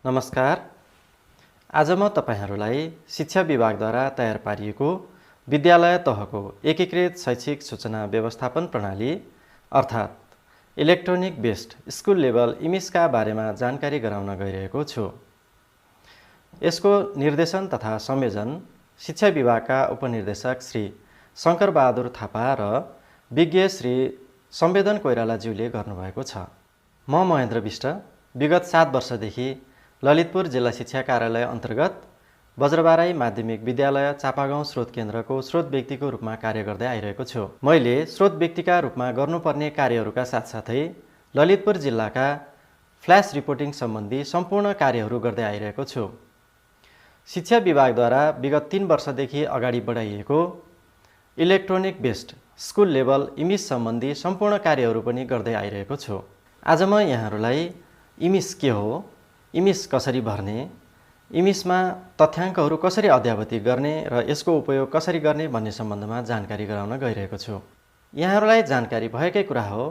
नमस्कार। आज म तपाईहरुलाई शिक्षा विभागद्वारा तयार पारिएको विद्यालय तहको एकीकृत शैक्षिक सूचना व्यवस्थापन प्रणाली अर्थात् इलेक्ट्रोनिक बेस्ड स्कुल लेभल इमेजका बारेमा जानकारी गराउन गइरहेको छु। यसको निर्देशन तथा संयोजन शिक्षा विभागका उपनिर्देशक श्री शंकर बहादुर थापा र विज्ञ श्री संवेदन कोइरालाज्यूले गर्नुभएको छ। म महेन्द्र विष्ट विगत 7 वर्षदेखि ललितपुर जिल्ला शिक्षा कार्यालय अन्तर्गत बज्रबाराई माध्यमिक विद्यालय चापागाउँ स्रोत केन्द्रको स्रोत व्यक्तिको रूपमा कार्य गर्दै आइरहेको छु। मैले स्रोत व्यक्तिका रूपमा गर्नुपर्ने कार्यहरूका साथसाथै ललितपुर जिल्लाका फ्ल्यास रिपोर्टिङ सम्बन्धी सम्पूर्ण कार्यहरू गर्दै आइरहेको छु। शिक्षा विभागद्वारा विगत 3 वर्षदेखि अगाडि बढाइएको electronic based school level image सम्बन्धी सम्पूर्ण कार्यहरू पनि गर्दै आइरहेको छु। आज म यहाँहरूलाई इमेज के हो, इमेज कसरी भर्ने, इमेजमा तथ्याङ्कहरू कसरी अद्यावधि गर्ने र यसको उपयोग कसरी गर्ने भन्ने सम्बन्धमा जानकारी गराउन गइरहेको छु। यहाँहरूलाई जानकारी भएकै कुरा हो,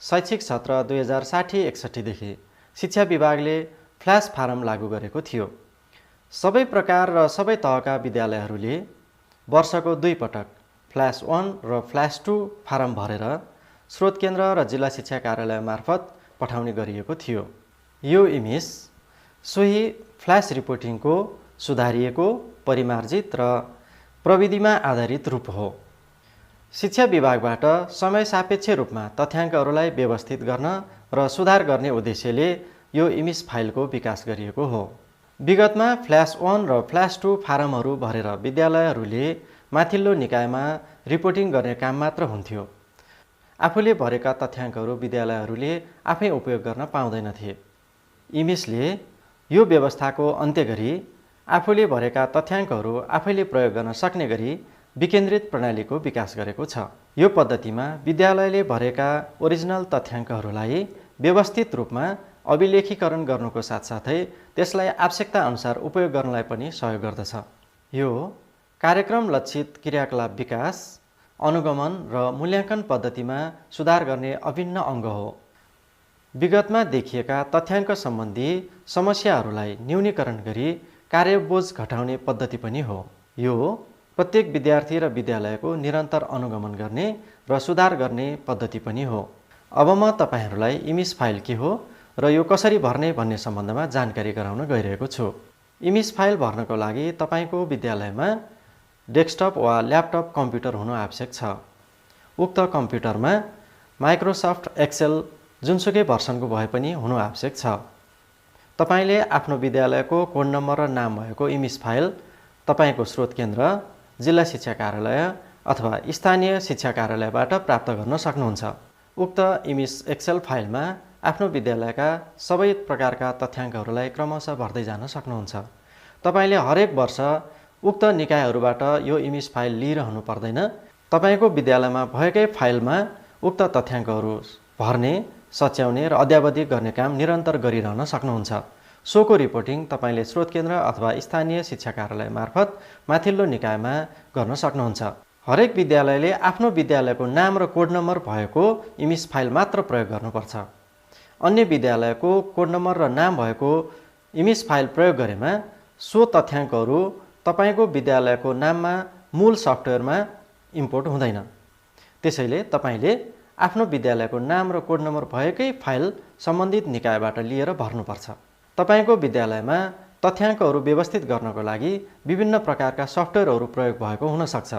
शैक्षिक सत्र 2060-61 देखि शिक्षा विभागले फ्ल्यास फारम लागू गरेको थियो। सबै प्रकार र सबै तहका विद्यालयहरूले वर्षको 2 पटक फ्ल्यास 1 र फ्ल्यास 2 फारम भरेर स्रोत केन्द्र र जिल्ला शिक्षा कार्यालय मार्फत पठाउने गरिएको थियो। यो इमेज सोही फ्ल्यास रिपोर्टिङको सुधारिएको, परिमार्जित र प्रविधिमा आधारित रूप हो। शिक्षा विभागबाट समय सापेक्ष रूपमा तथ्याङ्कहरूलाई व्यवस्थित गर्न र सुधार गर्ने उद्देश्यले यो इमेज फाइलको विकास गरिएको हो। विगतमा फ्ल्यास 1 र फ्ल्यास 2 फारमहरू भरेर विद्यालयहरूले माथिल्लो निकायमा रिपोर्टिङ गर्ने काम मात्र हुन्थ्यो। आफूले भरेका तथ्याङ्कहरू विद्यालयहरूले आफै उपयोग गर्न पाउँदैनथे। इमेजले यो व्यवस्थाको अन्त्य गरी आफूले भरेका तथ्याङ्कहरू आफैले प्रयोग गर्न सक्ने गरी विकेन्द्रित प्रणालीको विकास गरेको छ। यो पद्धतिमा विद्यालयले भरेका ओरिजिनल तथ्याङ्कहरूलाई व्यवस्थित रूपमा अभिलेखीकरण गर्नुको साथसाथै त्यसलाई आवश्यकता अनुसार उपयोग गर्नलाई पनि सहयोग गर्दछ। यो कार्यक्रम लक्षित क्रियाकलाप विकास, अनुगमन र मूल्याङ्कन पद्धतिमा सुधार गर्ने अभिन्न अङ्ग हो। विगतमा देखिएका तथ्याङ्क सम्बन्धी समस्याहरूलाई न्यूनीकरण गरी कार्यबोझ घटाउने पद्धति पनि हो। यो प्रत्येक विद्यार्थी र विद्यालयको निरन्तर अनुगमन गर्ने र सुधार गर्ने पद्धति पनि हो। अब म तपाईहरुलाई इमेज फाइल के हो र यो कसरी भर्ने भन्ने सम्बन्धमा जानकारी गराउन गइरहेको छु। इमेज फाइल भर्नको लागि तपाईको विद्यालयमा डेस्कटप वा ल्यापटप कम्प्युटर हुनु आवश्यक छ। उक्त कम्प्युटरमा माइक्रोसफ्ट एक्सेल जुनसुकै भर्सनको भए पनि हुनु आवश्यक छ। तपाईले आफ्नो विद्यालयको कोड नम्बर र नाम भएको इमेज फाइल तपाईको स्रोत केन्द्र, जिल्ला शिक्षा कार्यालय अथवा स्थानीय शिक्षा कार्यालयबाट प्राप्त गर्न सक्नुहुन्छ। उक्त इमेज एक्सेल फाइलमा आफ्नो विद्यालयका सबै प्रकारका तथ्याङ्कहरूलाई क्रमशः भर्दै जान सक्नुहुन्छ। तपाईले हरेक वर्ष उक्त निकायहरूबाट यो इमेज फाइल लिइरहनु पर्दैन। तपाईको विद्यालयमा भएकै फाइलमा उक्त तथ्याङ्कहरू भर्ने, सच्याउने र अद्यावधि गर्ने काम निरन्तर गरिरहन सक्नुहुन्छ। सोको रिपोर्टिङ तपाईले स्रोत केन्द्र अथवा स्थानीय शिक्षा कार्यालय मार्फत माथिल्लो निकायमा गर्न सक्नुहुन्छ। हरेक विद्यालयले आफ्नो विद्यालयको नाम र कोड नम्बर भएको इमेज फाइल मात्र प्रयोग गर्नुपर्छ। अन्य विद्यालयको कोड नम्बर र नाम भएको इमेज फाइल प्रयोग गरेमा सो तथ्याङ्कहरू तपाईको विद्यालयको नाममा मूल सफ्टवेयरमा इम्पोर्ट हुँदैन। त्यसैले तपाईले आफ्नो विद्यालयको नाम र कोड नम्बर भएकै फाइल सम्बन्धित निकायबाट लिएर भर्नुपर्छ। तपाईको विद्यालयमा तथ्याङ्कहरू व्यवस्थित गर्नको लागि विभिन्न प्रकारका सफ्टवेयरहरू प्रयोग भएको हुन सक्छ।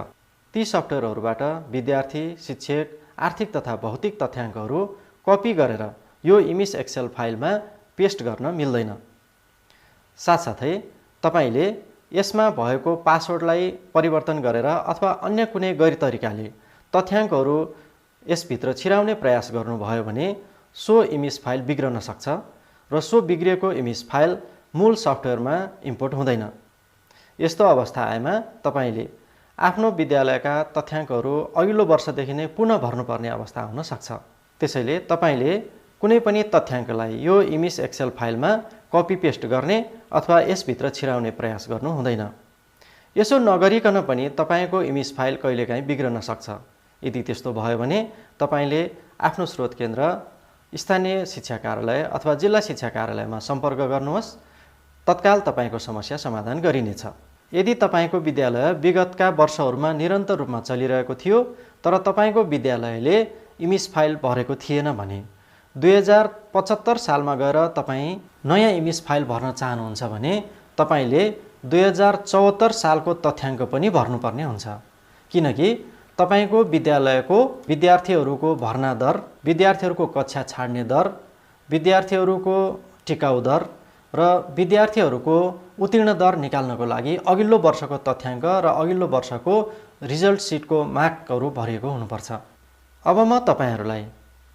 ती सफ्टवेयरहरूबाट विद्यार्थी, शिक्षक, आर्थिक तथा भौतिक तथ्याङ्कहरू कपी गरेर यो इमेज एक्सेल फाइलमा पेस्ट गर्न मिल्दैन। साथसाथै तपाईले यसमा भएको पासवर्डलाई परिवर्तन गरेर अथवा अन्य कुनै गैर तरिकाले तथ्याङ्कहरू यसभित्र छिराउने प्रयास गर्नुभयो भने सो इमेज फाइल बिग्रन सक्छ र सो बिग्रिएको इमेज फाइल मूल सफ्टवेयरमा इम्पोर्ट हुँदैन। यस्तो अवस्था आएमा तपाईले आफ्नो विद्यालयका तथ्याङ्कहरू अघिल्लो वर्षदेखि नै पुनः भर्नुपर्ने अवस्था हुन सक्छ। त्यसैले तपाईले कुनै पनि तथ्याङ्कलाई यो इमेज एक्सेल फाइलमा कपी पेस्ट गर्ने अथवा यसभित्र छिराउने प्रयास गर्नु हुँदैन। यसो नगरिकन पनि तपाईको इमेज फाइल कहिलेकाहीँ बिग्रन सक्छ। यदि त्यस्तो भयो भने तपाईले आफ्नो स्रोत केन्द्र, स्थानीय शिक्षा कार्यालय अथवा जिल्ला शिक्षा कार्यालयमा सम्पर्क गर्नुहोस् तत्काल तपाईँको समस्या समाधान गरिनेछ। यदि तपाईँको विद्यालय विगतका वर्षहरूमा निरन्तर रूपमा चलिरहेको थियो तर तपाईँको विद्यालयले इमेज फाइल भरेको थिएन भने 2075 सालमा गएर तपाईँ नयाँ इमेज फाइल भर्न चाहनुहुन्छ भने तपाईँले 2074 सालको तथ्याङ्क पनि भर्नुपर्ने हुन्छ। किनकि तपाईँको विद्यालयको विद्यार्थीहरूको भर्ना दर, विद्यार्थीहरूको कक्षा छाड्ने दर, विद्यार्थीहरूको टिकाउ दर र विद्यार्थीहरूको उत्तीर्ण दर निकाल्नको लागि अघिल्लो वर्षको तथ्याङ्क र अघिल्लो वर्षको रिजल्ट सिटको मार्कहरू भरिएको हुनुपर्छ। अब म तपाईहरूलाई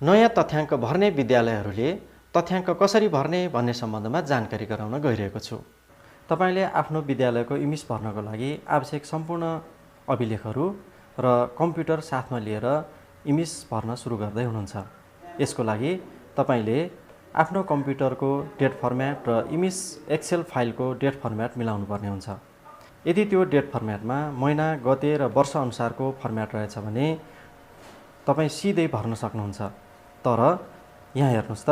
नयाँ तथ्याङ्क भर्ने विद्यालयहरूले तथ्याङ्क कसरी भर्ने भन्ने सम्बन्धमा जानकारी गराउन गइरहेको छु। तपाईले आफ्नो विद्यालयको इमेज भर्नको लागि आवश्यक सम्पूर्ण अभिलेखहरू र कम्प्युटर साथमा लिएर इमेज भर्न सुरु गर्दै हुनुहुन्छ। यसको लागि तपाईले आफ्नो कम्प्युटरको डेट फर्म्याट र इमेज एक्सेल फाइलको डेट फर्म्याट मिलाउनु पर्ने हुन्छ। यदि त्यो डेट फर्म्याटमा महिना, गते र वर्ष अनुसारको फर्म्याट रहेछ भने तपाईँ सिधै भर्न सक्नुहुन्छ। तर यहाँ हेर्नुहोस् त,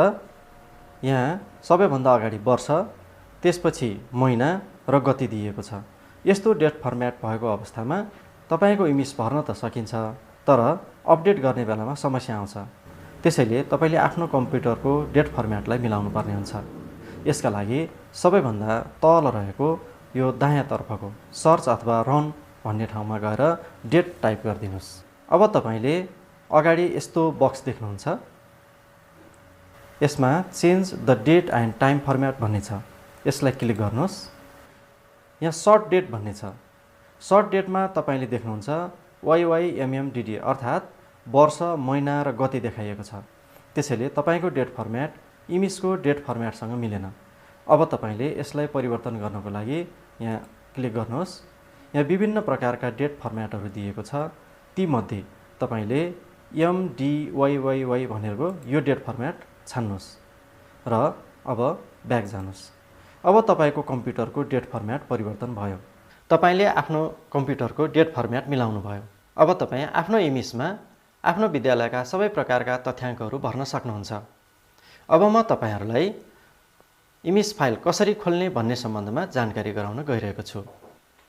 यहाँ सबैभन्दा अगाडि वर्ष, त्यसपछि महिना र गति दिएको छ। यस्तो डेट फर्म्याट भएको अवस्थामा तपाईको इमेज भर्न त सकिन्छ, तर अपडेट गर्ने बेलामा समस्या आउँछ। त्यसैले तपाईले आफ्नो कम्प्युटरको डेट फर्म्याटलाई मिलाउनु पर्ने हुन्छ। यसका लागि सबैभन्दा तल रहेको यो दायाँतर्फको सर्च अथवा रन भन्ने ठाउँमा गएर डेट टाइप गरिदिनुहोस्। अब तपाईले अगाडि यस्तो बक्स देख्नुहुन्छ, यसमा change the date and time format भन्ने छ। यसलाई क्लिक गर्नुहोस्। यहाँ सर्ट डेट भन्ने छ। सर्ट डेटमा तपाईले देख्नुहुन्छ YYMMDD अर्थात् वर्ष, महिना र गति देखाइएको छ। त्यसैले तपाईको डेट फर्म्याट इमेजको डेट फर्म्याटसँग मिलेन। अब तपाईले यसलाई परिवर्तन गर्नको लागि यहाँ क्लिक गर्नुहोस्। यहाँ विभिन्न प्रकारका डेट फर्म्याटहरू दिएको छ। तीमध्ये तपाईले MDYYY भनेको यो डेट फर्म्याट छान्नुहोस् र अब ब्याक जानुहोस्। अब तपाईको कम्प्युटरको डेट फर्म्याट परिवर्तन भयो। तपाईले आफ्नो कम्प्युटरको डेट फर्म्याट मिलाउनु भयो। अब तपाईँ आफ्नो इमेजमा आफ्नो विद्यालयका सबै प्रकारका तथ्याङ्कहरू भर्न सक्नुहुन्छ। अब म तपाईहरूलाई इमेज फाइल कसरी खोल्ने भन्ने सम्बन्धमा जानकारी गराउन गइरहेको छु।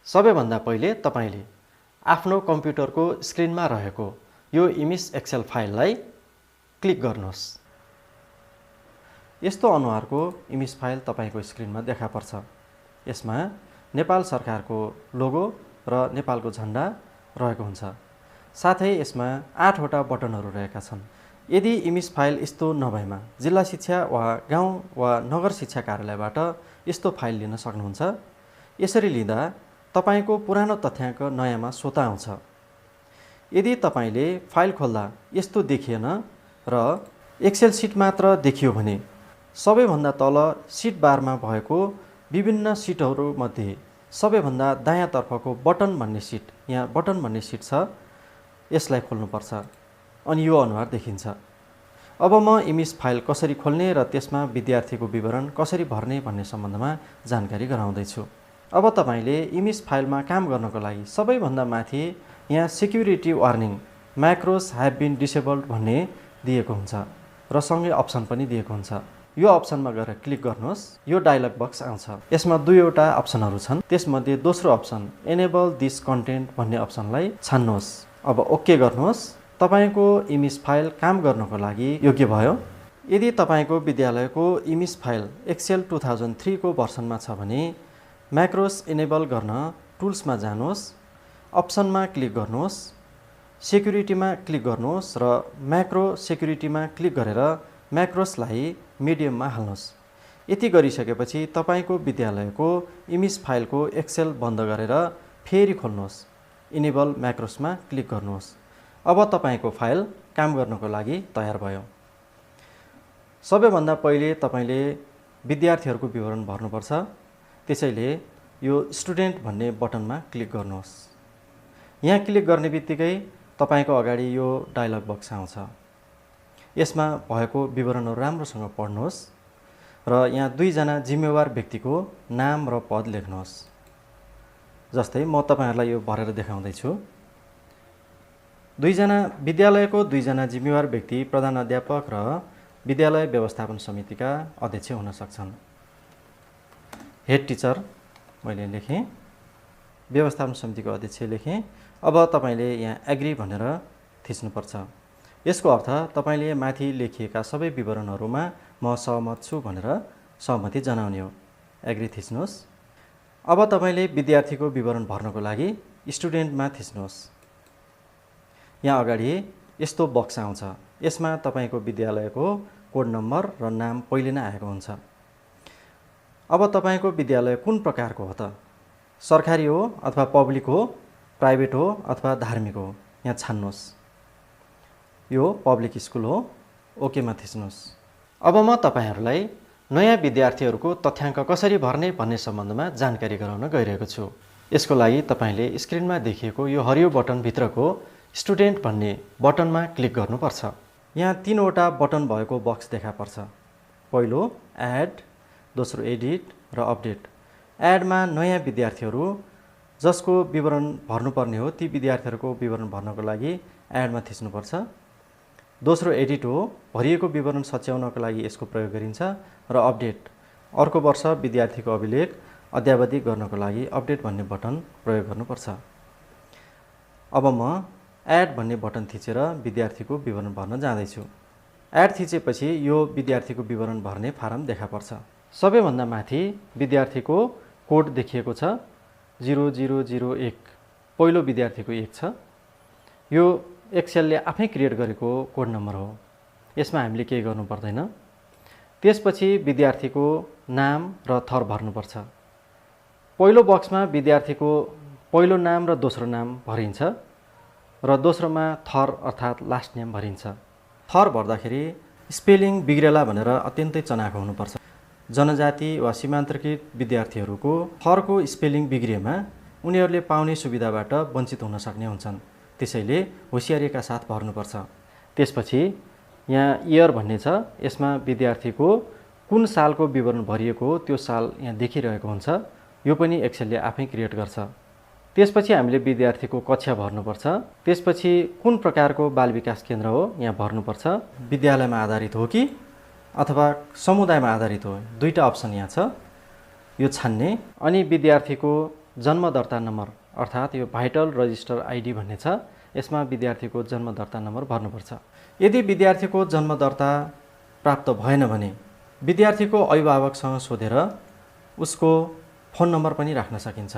सबैभन्दा पहिले तपाईले आफ्नो कम्प्युटरको स्क्रिनमा रहेको यो इमेज एक्सेल फाइललाई क्लिक गर्नुहोस्। यस्तो अनुहारको इमेज फाइल तपाईको स्क्रिनमा देखा पर्छ। यसमा नेपाल सरकारको लोगो र नेपालको झण्डा रहेको हुन्छ। साथै यसमा 8 वटा बटनहरू रहेका छन्। यदि इमेज फाइल यस्तो नभएमा जिल्ला शिक्षा वा गाउँ वा नगर शिक्षा कार्यालयबाट यस्तो फाइल लिन सक्नुहुन्छ। यसरी लिँदा तपाईको पुरानो तथ्याङ्क नयाँमा स्वतः आउँछ। यदि तपाईले फाइल खोल्दा यस्तो देखिएन र एक्सेल सिट मात्र देखियो भने सबैभन्दा तल सिट बारमा भएको विभिन्न सिटहरू मध्ये सबैभन्दा दायाँतर्फको बटन भन्ने सिट, यहाँ बटन भन्ने सिट छ, यसलाई खोल्नुपर्छ अनि यो अनुहार देखिन्छ। अब म इमेज फाइल कसरी खोल्ने र त्यसमा विद्यार्थीको विवरण कसरी भर्ने भन्ने सम्बन्धमा जानकारी गराउँदैछु। अब तपाईले इमेज फाइलमा काम गर्नको लागि सबैभन्दा माथि यहाँ security warning macros have been disabled भन्ने दिएको हुन्छ र सँगै अप्सन पनि दिएको हुन्छ। यो अप्सनमा गएर क्लिक गर्नुहोस्। यो डायलग बक्स आउँछ। यसमा दुईवटा अप्सनहरू छन्। त्यसमध्ये दोस्रो अप्सन एनेबल दिस कन्टेन्ट भन्ने अप्सनलाई छान्नुहोस्। अब ओके गर्नुहोस्। तपाईको इमेज फाइल काम गर्नको लागि योग्य भयो। यदि तपाईको विद्यालयको इमेज फाइल एक्सेल 2003 को भर्सनमा छ भने म्याक्रोस इनेबल गर्न टुल्समा जानुहोस्, अप्सनमा क्लिक गर्नुहोस्, सेक्युरिटीमा क्लिक गर्नुहोस् र म्याक्रो सेक्युरिटीमा क्लिक गरेर म्याक्रोसलाई मिडियममा हाल्नुहोस्। यति गरिसकेपछि तपाईको विद्यालयको इमेज फाइलको एक्सेल बन्द गरेर फेरि खोल्नुहोस्। इनेबल म्याक्रोसमा क्लिक गर्नुहोस्। अब तपाईको फाइल काम गर्नको लागि तयार भयो। सबैभन्दा पहिले तपाईले विद्यार्थीहरूको विवरण भर्नुपर्छ। त्यसैले यो स्टुडेन्ट भन्ने बटनमा क्लिक गर्नुहोस्। यहाँ क्लिक गर्ने बित्तिकै तपाईको अगाडि यो डायलग बक्स आउँछ। यसमा भएको विवरणहरू राम्रोसँग पढ्नुहोस् र यहाँ दुईजना जिम्मेवार व्यक्तिको नाम र पद लेख्नुहोस्। जस्तै म तपाईहरुलाई यो भरेर देखाउँदैछु। विद्यालयको दुईजना जिम्मेवार व्यक्ति प्रधानाध्यापक र विद्यालय व्यवस्थापन समितिका अध्यक्ष हुन सक्छन्। हेड टिचर मैले लेखेँ, व्यवस्थापन समितिको अध्यक्ष लेखेँ। अब तपाईँले यहाँ एग्री भनेर थिच्नुपर्छ। यसको अर्थ तपाईँले माथि लेखिएका सबै विवरणहरूमा म सहमत छु भनेर सहमति जनाउने हो। एग्री थिच्नुहोस्। अब तपाईँले विद्यार्थीको विवरण भर्नको लागि स्टुडेन्टमा थिच्नुहोस्। यहाँ अगाडि यस्तो बक्स आउँछ। यसमा तपाईँको विद्यालयको कोड नम्बर र नाम पहिले नै आएको हुन्छ। अब तपाईँको विद्यालय कुन प्रकारको हो त? सरकारी हो अथवा पब्लिक हो, प्राइभेट हो अथवा धार्मिक हो? यहाँ छान्नुहोस्। यो पब्लिक स्कुल हो। ओकेमा थिच्नुहोस्। अब म तपाईँहरूलाई नयाँ विद्यार्थीहरूको तथ्याङ्क कसरी भर्ने भन्ने सम्बन्धमा जानकारी गराउन गइरहेको छु। यसको लागि तपाईँले स्क्रिनमा देखिएको यो हरियो बटनभित्रको स्टुडेन्ट भन्ने बटनमा क्लिक गर्नुपर्छ। यहाँ 3वटा बटन भएको बक्स देखा पर्छ। पहिलो एड, दोस्रो एडिट र अपडेट। एडमा नयाँ विद्यार्थीहरू जसको विवरण भर्नुपर्ने हो ती विद्यार्थीहरूको विवरण भर्नको लागि एडमा थिच्नुपर्छ। दोस्रो एडिट हो, भरिएको विवरण सच्याउनको लागि यसको प्रयोग गरिन्छ। र अपडेट, अर्को वर्ष विद्यार्थीको अभिलेख अद्यावधि गर्नको लागि अपडेट भन्ने बटन प्रयोग गर्नुपर्छ। अब म एड भन्ने बटन थिचेर विद्यार्थीको विवरण भर्न जाँदैछु। एड थिचेपछि यो विद्यार्थीको विवरण भर्ने फारम देखा पर्छ। सबैभन्दा माथि विद्यार्थीको कोड देखिएको छ 0001। पहिलो विद्यार्थीको 1 छ। यो एक्सेलले आफै क्रिएट गरेको कोड नम्बर हो। यसमा हामीले केही गर्नु पर्दैन। त्यसपछि विद्यार्थीको नाम र थर भर्नुपर्छ। पहिलो बक्समा विद्यार्थीको पहिलो नाम र दोस्रो नाम भरिन्छ र दोस्रोमा थर अर्थात् लास्ट नेम भरिन्छ। थर भर्दाखेरि स्पेलिङ बिग्रेला भनेर अत्यन्तै चनाखो हुनुपर्छ। जनजाति वा सीमान्तकृत विद्यार्थीहरूको थरको स्पेलिङ बिग्रिएमा उनीहरूले पाउने सुविधाबाट वञ्चित हुन सक्ने हुन्छन्। त्यसैले होसियारीका साथ भर्नुपर्छ। त्यसपछि यहाँ इयर भन्ने छ। यसमा विद्यार्थीको कुन सालको विवरण भरिएको हो त्यो साल यहाँ देखिरहेको हुन्छ। यो पनि एक्सेलले आफै क्रिएट गर्छ। त्यसपछि हामीले विद्यार्थीको कक्षा भर्नुपर्छ। त्यसपछि कुन प्रकारको बाल विकास केन्द्र हो यहाँ भर्नुपर्छ। विद्यालयमा आधारित हो कि अथवा समुदायमा आधारित हो, दुईटा अप्सन यहाँ छ। यो छान्ने। अनि विद्यार्थीको जन्म दर्ता नम्बर अर्थात् यो भाइटल रजिस्टर आइडी भन्ने छ। यसमा विद्यार्थीको जन्म दर्ता नम्बर भर्नुपर्छ। यदि विद्यार्थीको जन्म दर्ता प्राप्त भएन भने विद्यार्थीको अभिभावकसँग सोधेर उसको फोन नम्बर पनि राख्न सकिन्छ।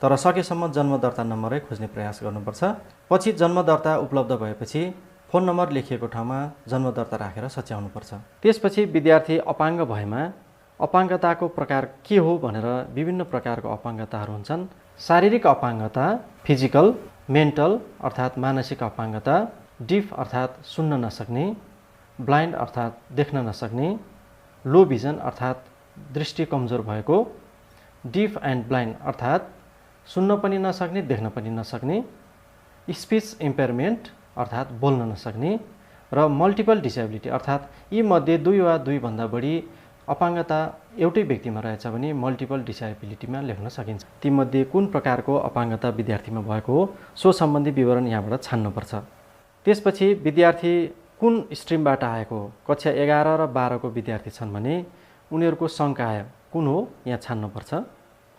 तर सकेसम्म जन्म दर्ता नम्बरै खोज्ने प्रयास गर्नुपर्छ। पछि जन्म दर्ता उपलब्ध भएपछि फोन नम्बर लेखिएको ठाउँमा जन्म दर्ता राखेर सच्याउनुपर्छ। त्यसपछि विद्यार्थी अपाङ्ग भएमा अपाङ्गताको प्रकार के हो भनेर विभिन्न प्रकारको अपाङ्गताहरू हुन्छन्। शारीरिक अपाङ्गता, फिजिकल, मेन्टल अर्थात् मानसिक अपाङ्गता, डिफ अर्थात् सुन्न नसक्ने, ब्लाइन्ड अर्थात् देख्न नसक्ने, लो भिजन अर्थात् दृष्टि कमजोर भएको, डिफ एन्ड ब्लाइन्ड अर्थात् सुन्न पनि नसक्ने देख्न पनि नसक्ने, स्पिच इम्पेयरमेन्ट अर्थात् बोल्न नसक्ने र मल्टिपल डिसेबिलिटी अर्थात् यी मध्ये 2 वा 2 भन्दा बढी अपाङ्गता एउटै व्यक्तिमा रहेछ भने मल्टिपल डिसेबिलिटीमा लेख्न सकिन्छ। तीमध्ये कुन प्रकारको अपाङ्गता विद्यार्थीमा भएको हो सो सम्बन्धी विवरण यहाँबाट छान्नुपर्छ। त्यसपछि विद्यार्थी कुन स्ट्रिमबाट आएको हो। कक्षा 11 र 12 को विद्यार्थी छन् भने उनीहरूको संकाय कुन हो यहाँ छान्नुपर्छ।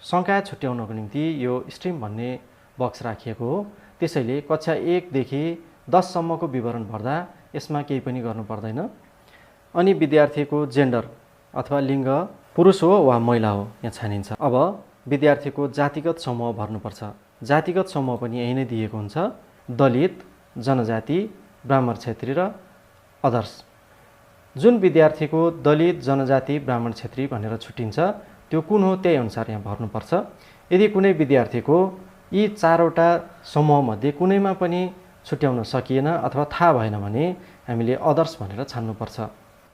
संकाय छुट्याउनको निम्ति यो स्ट्रिम भन्ने बक्स राखिएको हो। त्यसैले कक्षा 1 देखि 10 सम्मको विवरण भर्दा यसमा केही पनि गर्नु पर्दैन। अनि विद्यार्थीको जेन्डर अथवा लिङ्ग पुरुष हो वा महिला हो यहाँ छानिन्छ। अब विद्यार्थीको जातिगत समूह भर्नुपर्छ। जातिगत समूह पनि यही नै दिएको हुन्छ। दलित, जनजाति, ब्राह्मण क्षेत्री र अदर्स। जुन विद्यार्थीको दलित, जनजाति, ब्राह्मण क्षेत्री भनेर छुट्टिन्छ त्यो कुन हो त्यही अनुसार यहाँ भर्नुपर्छ। यदि कुनै विद्यार्थीको यी 4वटा समूहमध्ये कुनैमा पनि छुट्याउन सकिएन अथवा थाहा भएन भने हामीले अदर्स भनेर छान्नुपर्छ।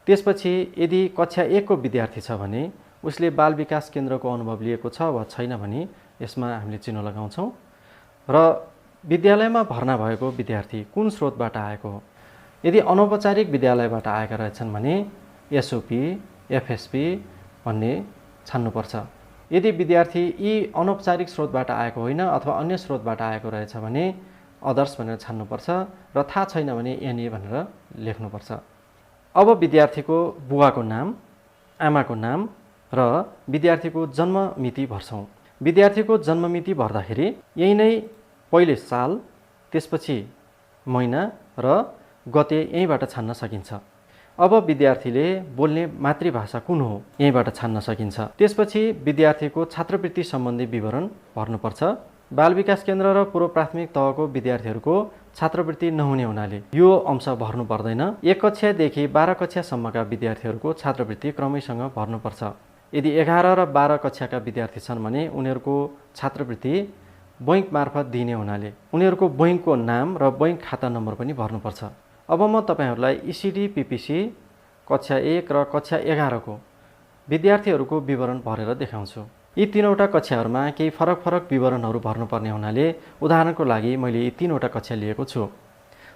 त्यसपछि यदि कक्षा 1 को विद्यार्थी छ भने उसले बाल विकास केन्द्रको अनुभव लिएको छ वा छैन भने यसमा हामीले चिन्ह लगाउँछौँ। र विद्यालयमा भर्ना भएको विद्यार्थी कुन स्रोतबाट आएको हो। यदि अनौपचारिक विद्यालयबाट आएका रहेछन् भने एसओपी, एफएसपी भन्ने छान्नुपर्छ। यदि विद्यार्थी यी अनौपचारिक स्रोतबाट आएको होइन अथवा अन्य स्रोतबाट आएको रहेछ भने अदर्स भनेर छान्नुपर्छ र थाहा छैन भने एनए भनेर लेख्नुपर्छ। अब विद्यार्थीको बुवाको नाम, आमाको नाम र विद्यार्थीको जन्म मिति भर्छौँ। विद्यार्थीको जन्म मिति भर्दाखेरि यही नै पहिले साल, त्यसपछि महिना र गते यहीँबाट छान्न सकिन्छ। अब विद्यार्थीले बोल्ने मातृभाषा कुन हो यहीँबाट छान्न सकिन्छ। त्यसपछि विद्यार्थीको छात्रवृत्ति सम्बन्धी विवरण भर्नुपर्छ। बाल विकास केन्द्र र पूर्व प्राथमिक तहको विद्यार्थीहरूको छात्रवृत्ति नहुने हुनाले यो अंश भर्नु पर्दैन। 1 कक्षादेखि 12 कक्षासम्मका विद्यार्थीहरूको छात्रवृत्ति क्रमैसँग भर्नुपर्छ। यदि 11 र 12 कक्षाका विद्यार्थी छन् भने उनीहरूको छात्रवृत्ति बैङ्क मार्फत दिने हुनाले उनीहरूको बैङ्कको नाम र बैङ्क खाता नम्बर पनि भर्नुपर्छ। अब म तपाईहरूलाई ECD PPC कक्षा 1 र कक्षा 11 को विद्यार्थीहरूको विवरण भरेर देखाउँछु। यी तीनवटा कक्षाहरूमा केही फरक विवरणहरू भर्नुपर्ने हुनाले उदाहरणको लागि मैले यी तीनवटा कक्षा लिएको छु।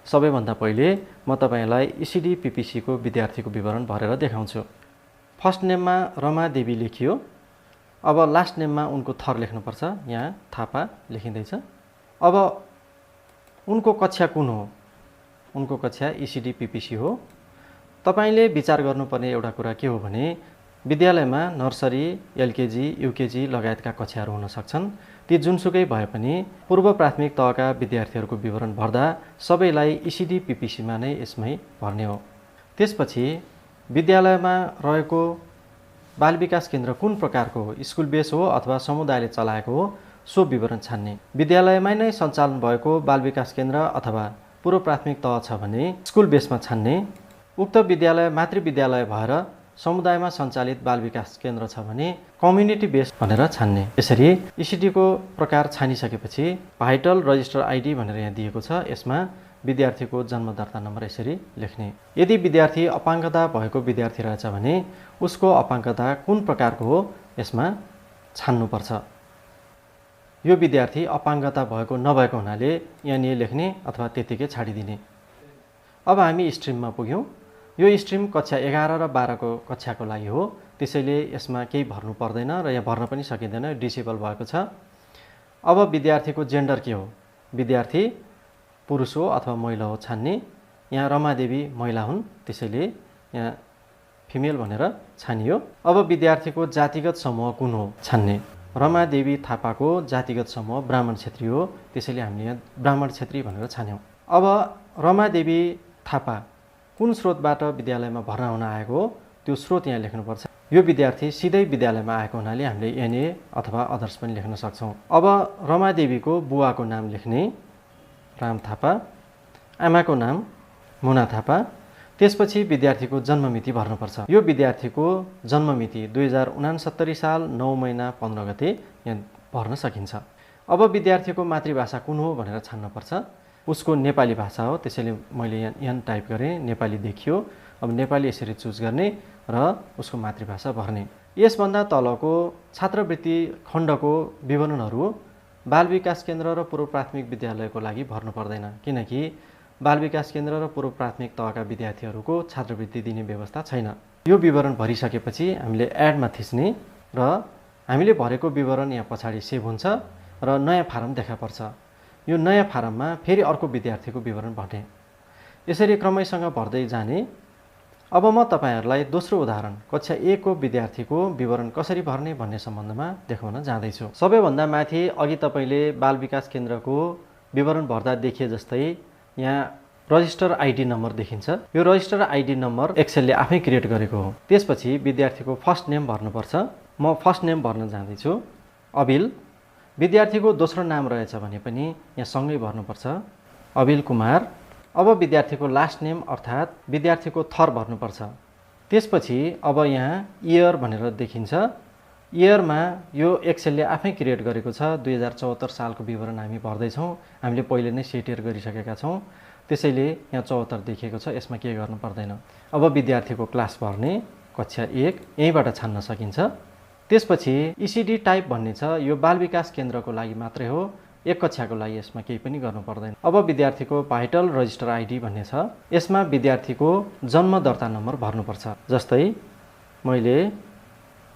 सबैभन्दा पहिले म तपाईलाई ECD PPC को विद्यार्थीको विवरण भरेर देखाउँछु। फर्स्ट नेममा रमा देवी लेखियो। अब लास्ट नेममा उनको थर लेख्नुपर्छ। यहाँ थापा लेखिँदैछ। अब उनको कक्षा कुन हो? उनको कक्षा ECD PPC हो। तपाईले विचार गर्नुपर्ने एउटा कुरा के हो भने विद्यालयमा नर्सरी, LKG, UKG लगायतका कक्षाहरू हुन सक्छन्। ती जुनसुकै भए पनि पूर्व प्राथमिक तहका विद्यार्थीहरूको विवरण भर्दा सबैलाई ECD PPC मा नै यसमै भर्ने हो। त्यसपछि विद्यालयमा रहेको बाल विकास केन्द्र कुन प्रकारको हो, स्कुल बेस हो अथवा समुदायले चलाएको हो, सो विवरण छान्ने। विद्यालयमै नै सञ्चालन भएको बाल विकास केन्द्र अथवा पूर्व प्राथमिक तह छ भने स्कुल बेसमा छान्ने। उक्त विद्यालय मातृविद्यालय भएर समुदायमा सञ्चालित बाल विकास केन्द्र छ भने कम्युनिटी बेस भनेर छान्ने। यसरी ECD को प्रकार छानिसकेपछि भाइटल रजिस्टर ID भनेर यहाँ दिएको छ। यसमा विद्यार्थीको जन्म दर्ता नम्बर यसरी लेख्ने। यदि विद्यार्थी अपाङ्गता भएको विद्यार्थी रहेछ भने उसको अपाङ्गता कुन प्रकारको हो यसमा छान्नुपर्छ। यो विद्यार्थी अपाङ्गता भएको नभएको हुनाले यहाँ लेख्ने अथवा त्यतिकै छाडिदिने। अब हामी स्ट्रिममा पुग्यौँ। यो स्ट्रिम कक्षा 11 र 12 को कक्षाको लागि हो। त्यसैले यसमा केही भर्नु पर्दैन र यहाँ भर्न पनि सकिँदैन, डिसेबल भएको छ। अब विद्यार्थीको जेन्डर के हो? विद्यार्थी पुरुष हो अथवा महिला हो छान्ने। यहाँ रमादेवी महिला हुन्, त्यसैले यहाँ फिमेल भनेर छानियो। अब विद्यार्थीको जातिगत समूह कुन हो छान्ने। रमादेवी थापाको जातिगत समूह ब्राह्मण क्षेत्री हो, त्यसैले हामीले यहाँ ब्राह्मण क्षेत्री भनेर छान्यौँ। अब रमादेवी थापा कुन स्रोतबाट विद्यालयमा भर्ना हुन आएको हो त्यो स्रोत यहाँ लेख्नुपर्छ। यो विद्यार्थी सिधै विद्यालयमा आएको हुनाले हामीले NA अथवा अदर्स पनि लेख्न सक्छौँ। अब रमादेवीको बुवाको नाम लेख्ने, राम थापा, आमाको नाम मुना थापा। त्यसपछि विद्यार्थीको जन्ममिति भर्नुपर्छ। यो विद्यार्थीको जन्ममिति 2069 साल 9 महिना 15 गते यहाँ भर्न सकिन्छ। अब विद्यार्थीको मातृभाषा कुन हो भनेर छान्नुपर्छ। उसको नेपाली भाषा हो, त्यसैले मैले यहाँ टाइप गरेँ, नेपाली देखियो। अब नेपाली यसरी चुज गर्ने र उसको मातृभाषा भर्ने। यसभन्दा तलको छात्रवृत्ति खण्डको विवरणहरू बाल विकास केन्द्र र पूर्व प्राथमिक विद्यालयको लागि भर्नु पर्दैन, किनकि बाल विकास केन्द्र र पूर्व प्राथमिक तहका विद्यार्थीहरूको छात्रवृत्ति दिने व्यवस्था छैन। यो विवरण भरिसकेपछि हामीले एडमा थिच्ने र हामीले भरेको विवरण यहाँ पछाडि सेभ हुन्छ र नयाँ फारम देखा पर्छ। यो नयाँ फारममा फेरि अर्को विद्यार्थीको विवरण भर्ने। यसरी क्रमैसँग भर्दै जाने। अब म तपाईहरूलाई दोस्रो उदाहरण कक्षा 1 को विद्यार्थीको विवरण कसरी भर्ने भन्ने सम्बन्धमा देखाउन जाँदैछु। सबैभन्दा माथि अघि तपाईले बाल विकास केन्द्रको विवरण भर्दा देखिए जस्तै यहाँ रजिस्टर ID नम्बर देखिन्छ। यो रजिस्टर ID नम्बर एक्सेलले आफै क्रिएट गरेको हो। त्यसपछि विद्यार्थीको फर्स्ट नेम भर्नुपर्छ। म फर्स्ट नेम भर्न जाँदैछु, अबिल। विद्यार्थीको दोस्रो नाम रहेछ भने पनि यहाँ सँगै भर्नुपर्छ, अबिल कुमार। अब विद्यार्थीको लास्ट नेम अर्थात् विद्यार्थीको थर भर्नुपर्छ। त्यसपछि अब यहाँ इयर भनेर देखिन्छ। इयरमा यो एक्सेलले आफै क्रिएट गरेको छ। 2074 सालको विवरण हामी भर्दैछौँ। हामीले पहिले नै सेटियर गरिसकेका छौँ, त्यसैले यहाँ 74 देखिएको छ। यसमा के गर्नु पर्दैन। अब विद्यार्थीको क्लास भर्ने, कक्षा 1 यहीँबाट छान्न सकिन्छ। त्यसपछि ECD टाइप भन्ने छ। यो बाल विकास केन्द्रको लागि मात्रै हो, 1 कक्षाको लागि यसमा केही पनि गर्नु पर्दैन। अब विद्यार्थीको भाइटल रजिस्टर ID भन्ने छ। यसमा विद्यार्थीको जन्म दर्ता नम्बर भर्नुपर्छ। जस्तै मैले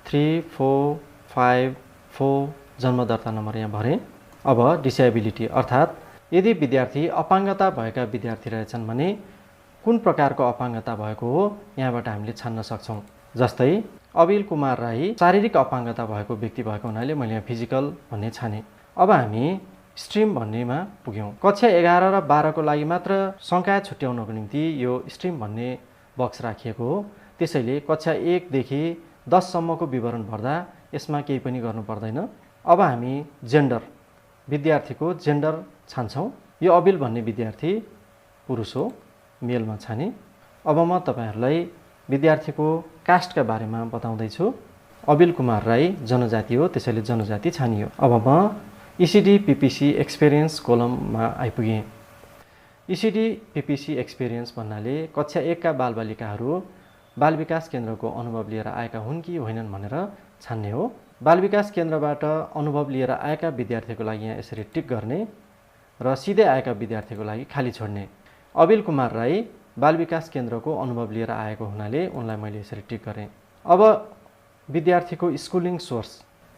3454 जन्म दर्ता नम्बर यहाँ भरेँ। अब डिसेबिलिटी अर्थात् यदि विद्यार्थी अपाङ्गता भएका विद्यार्थी रहेछन् भने कुन प्रकारको अपाङ्गता भएको हो यहाँबाट हामीले छान्न सक्छौँ। जस्तै अबिल कुमार राई शारीरिक अपाङ्गता भएको व्यक्ति भएको हुनाले मैले यहाँ फिजिकल भन्ने छाने। अब हामी स्ट्रिम भन्नेमा पुग्यौँ। कक्षा 11 र 12 को लागि मात्र संकाय छुट्याउनको निम्ति यो स्ट्रिम भन्ने बक्स राखिएको हो। त्यसैले कक्षा 1 देखि 10 सम्मको विवरण भर्दा यसमा केही पनि गर्नु पर्दैन। अब हामी जेन्डर, विद्यार्थीको जेन्डर छान्छौँ। यो अबिल भन्ने विद्यार्थी पुरुष हो, मेलमा छाने। अब म तपाईहरूलाई विद्यार्थीको कास्टका बारेमा बताउँदैछु। अबिल कुमार राई जनजाति हो, त्यसैले जनजाति छानियो। अब म इसिडी पिपिसी एक्सपिरियन्स कोलममा आइपुगेँ। इसिडी पिपिसी एक्सपिरियन्स भन्नाले कक्षा 1 का बालबालिकाहरू बाल विकास केन्द्रको अनुभव लिएर आएका हुन् कि होइनन् भनेर छान्ने हो। बाल विकास केन्द्रबाट अनुभव लिएर आएका विद्यार्थीको लागि यहाँ यसरी टिक गर्ने र सिधै आएका विद्यार्थीको लागि खाली छोड्ने। अबिल कुमार राई बाल विकास केन्द्रको अनुभव लिएर आएको हुनाले उनलाई मैले यसरी टिक गरेँ। अब विद्यार्थीको स्कुलिङ सोर्स,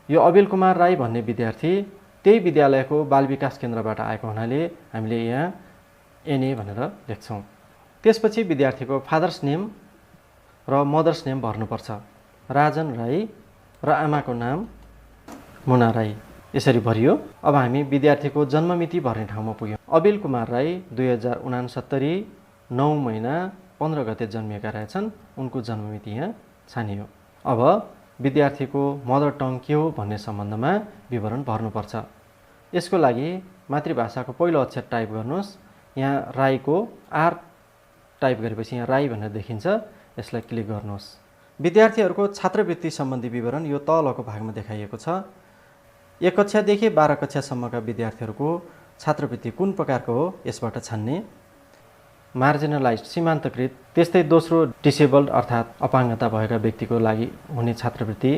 यो अबिल कुमार राई भन्ने विद्यार्थी त्यही विद्यालयको बाल विकास केन्द्रबाट आएको हुनाले हामीले यहाँ एनए भनेर लेख्छौँ। त्यसपछि विद्यार्थीको फादर्स नेम र मदर्स नेम भर्नुपर्छ। राजन राई र आमाको नाम मुना राई, यसरी भरियो। अब हामी विद्यार्थीको जन्ममिति भर्ने ठाउँमा पुग्यौँ। अबिल कुमार राई 2069 9 महिना 15 गते जन्मिएका रहेछन्। उनको जन्ममिति यहाँ छानियो। अब विद्यार्थीको मदर टङ के हो भन्ने सम्बन्धमा विवरण भर्नुपर्छ। यसको लागि मातृभाषाको पहिलो अक्षर टाइप गर्नुहोस्। यहाँ राईको आर टाइप गरेपछि यहाँ राई भनेर देखिन्छ, यसलाई क्लिक गर्नुहोस्। विद्यार्थीहरूको छात्रवृत्ति सम्बन्धी विवरण यो तलको भागमा देखाइएको छ। 1 कक्षादेखि 12 कक्षासम्मका विद्यार्थीहरूको छात्रवृत्ति कुन प्रकारको हो यसबाट छान्ने। मार्जिनलाइज्ड सीमान्तकृत, त्यस्तै दोस्रो डिसेबल्ड अर्थात् अपाङ्गता भएका व्यक्तिको लागि हुने छात्रवृत्ति।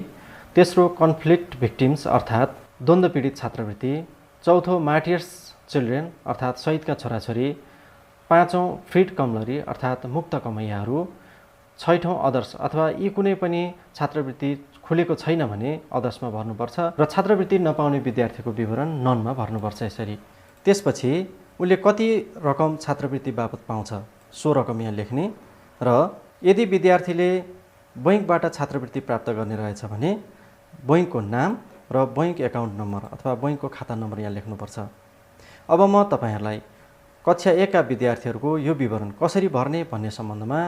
तेस्रो कन्फ्लिक्ट भिक्टिम्स अर्थात् द्वन्द्व पीडित छात्रवृत्ति। चौथो मार्टियर्स चिल्ड्रेन अर्थात् शहीदका छोराछोरी। 5औं फ्रिड कमलरी अर्थात् मुक्त कमैयाहरू। 6औं अदर्स अथवा यी कुनै पनि छात्रवृत्ति खुलेको छैन भने अदर्समा भर्नुपर्छ र छात्रवृत्ति नपाउने विद्यार्थीको विवरण ननमा भर्नुपर्छ यसरी। त्यसपछि उसले कति रकम छात्रवृत्ति बापत पाउँछ सो रकम यहाँ लेख्ने र यदि विद्यार्थीले बैङ्कबाट छात्रवृत्ति प्राप्त गर्ने रहेछ भने बैङ्कको नाम र बैङ्क एकाउन्ट नम्बर अथवा बैङ्कको खाता नम्बर यहाँ लेख्नुपर्छ। अब म तपाईहरूलाई कक्षा 1 का विद्यार्थीहरूको यो विवरण कसरी भर्ने भन्ने सम्बन्धमा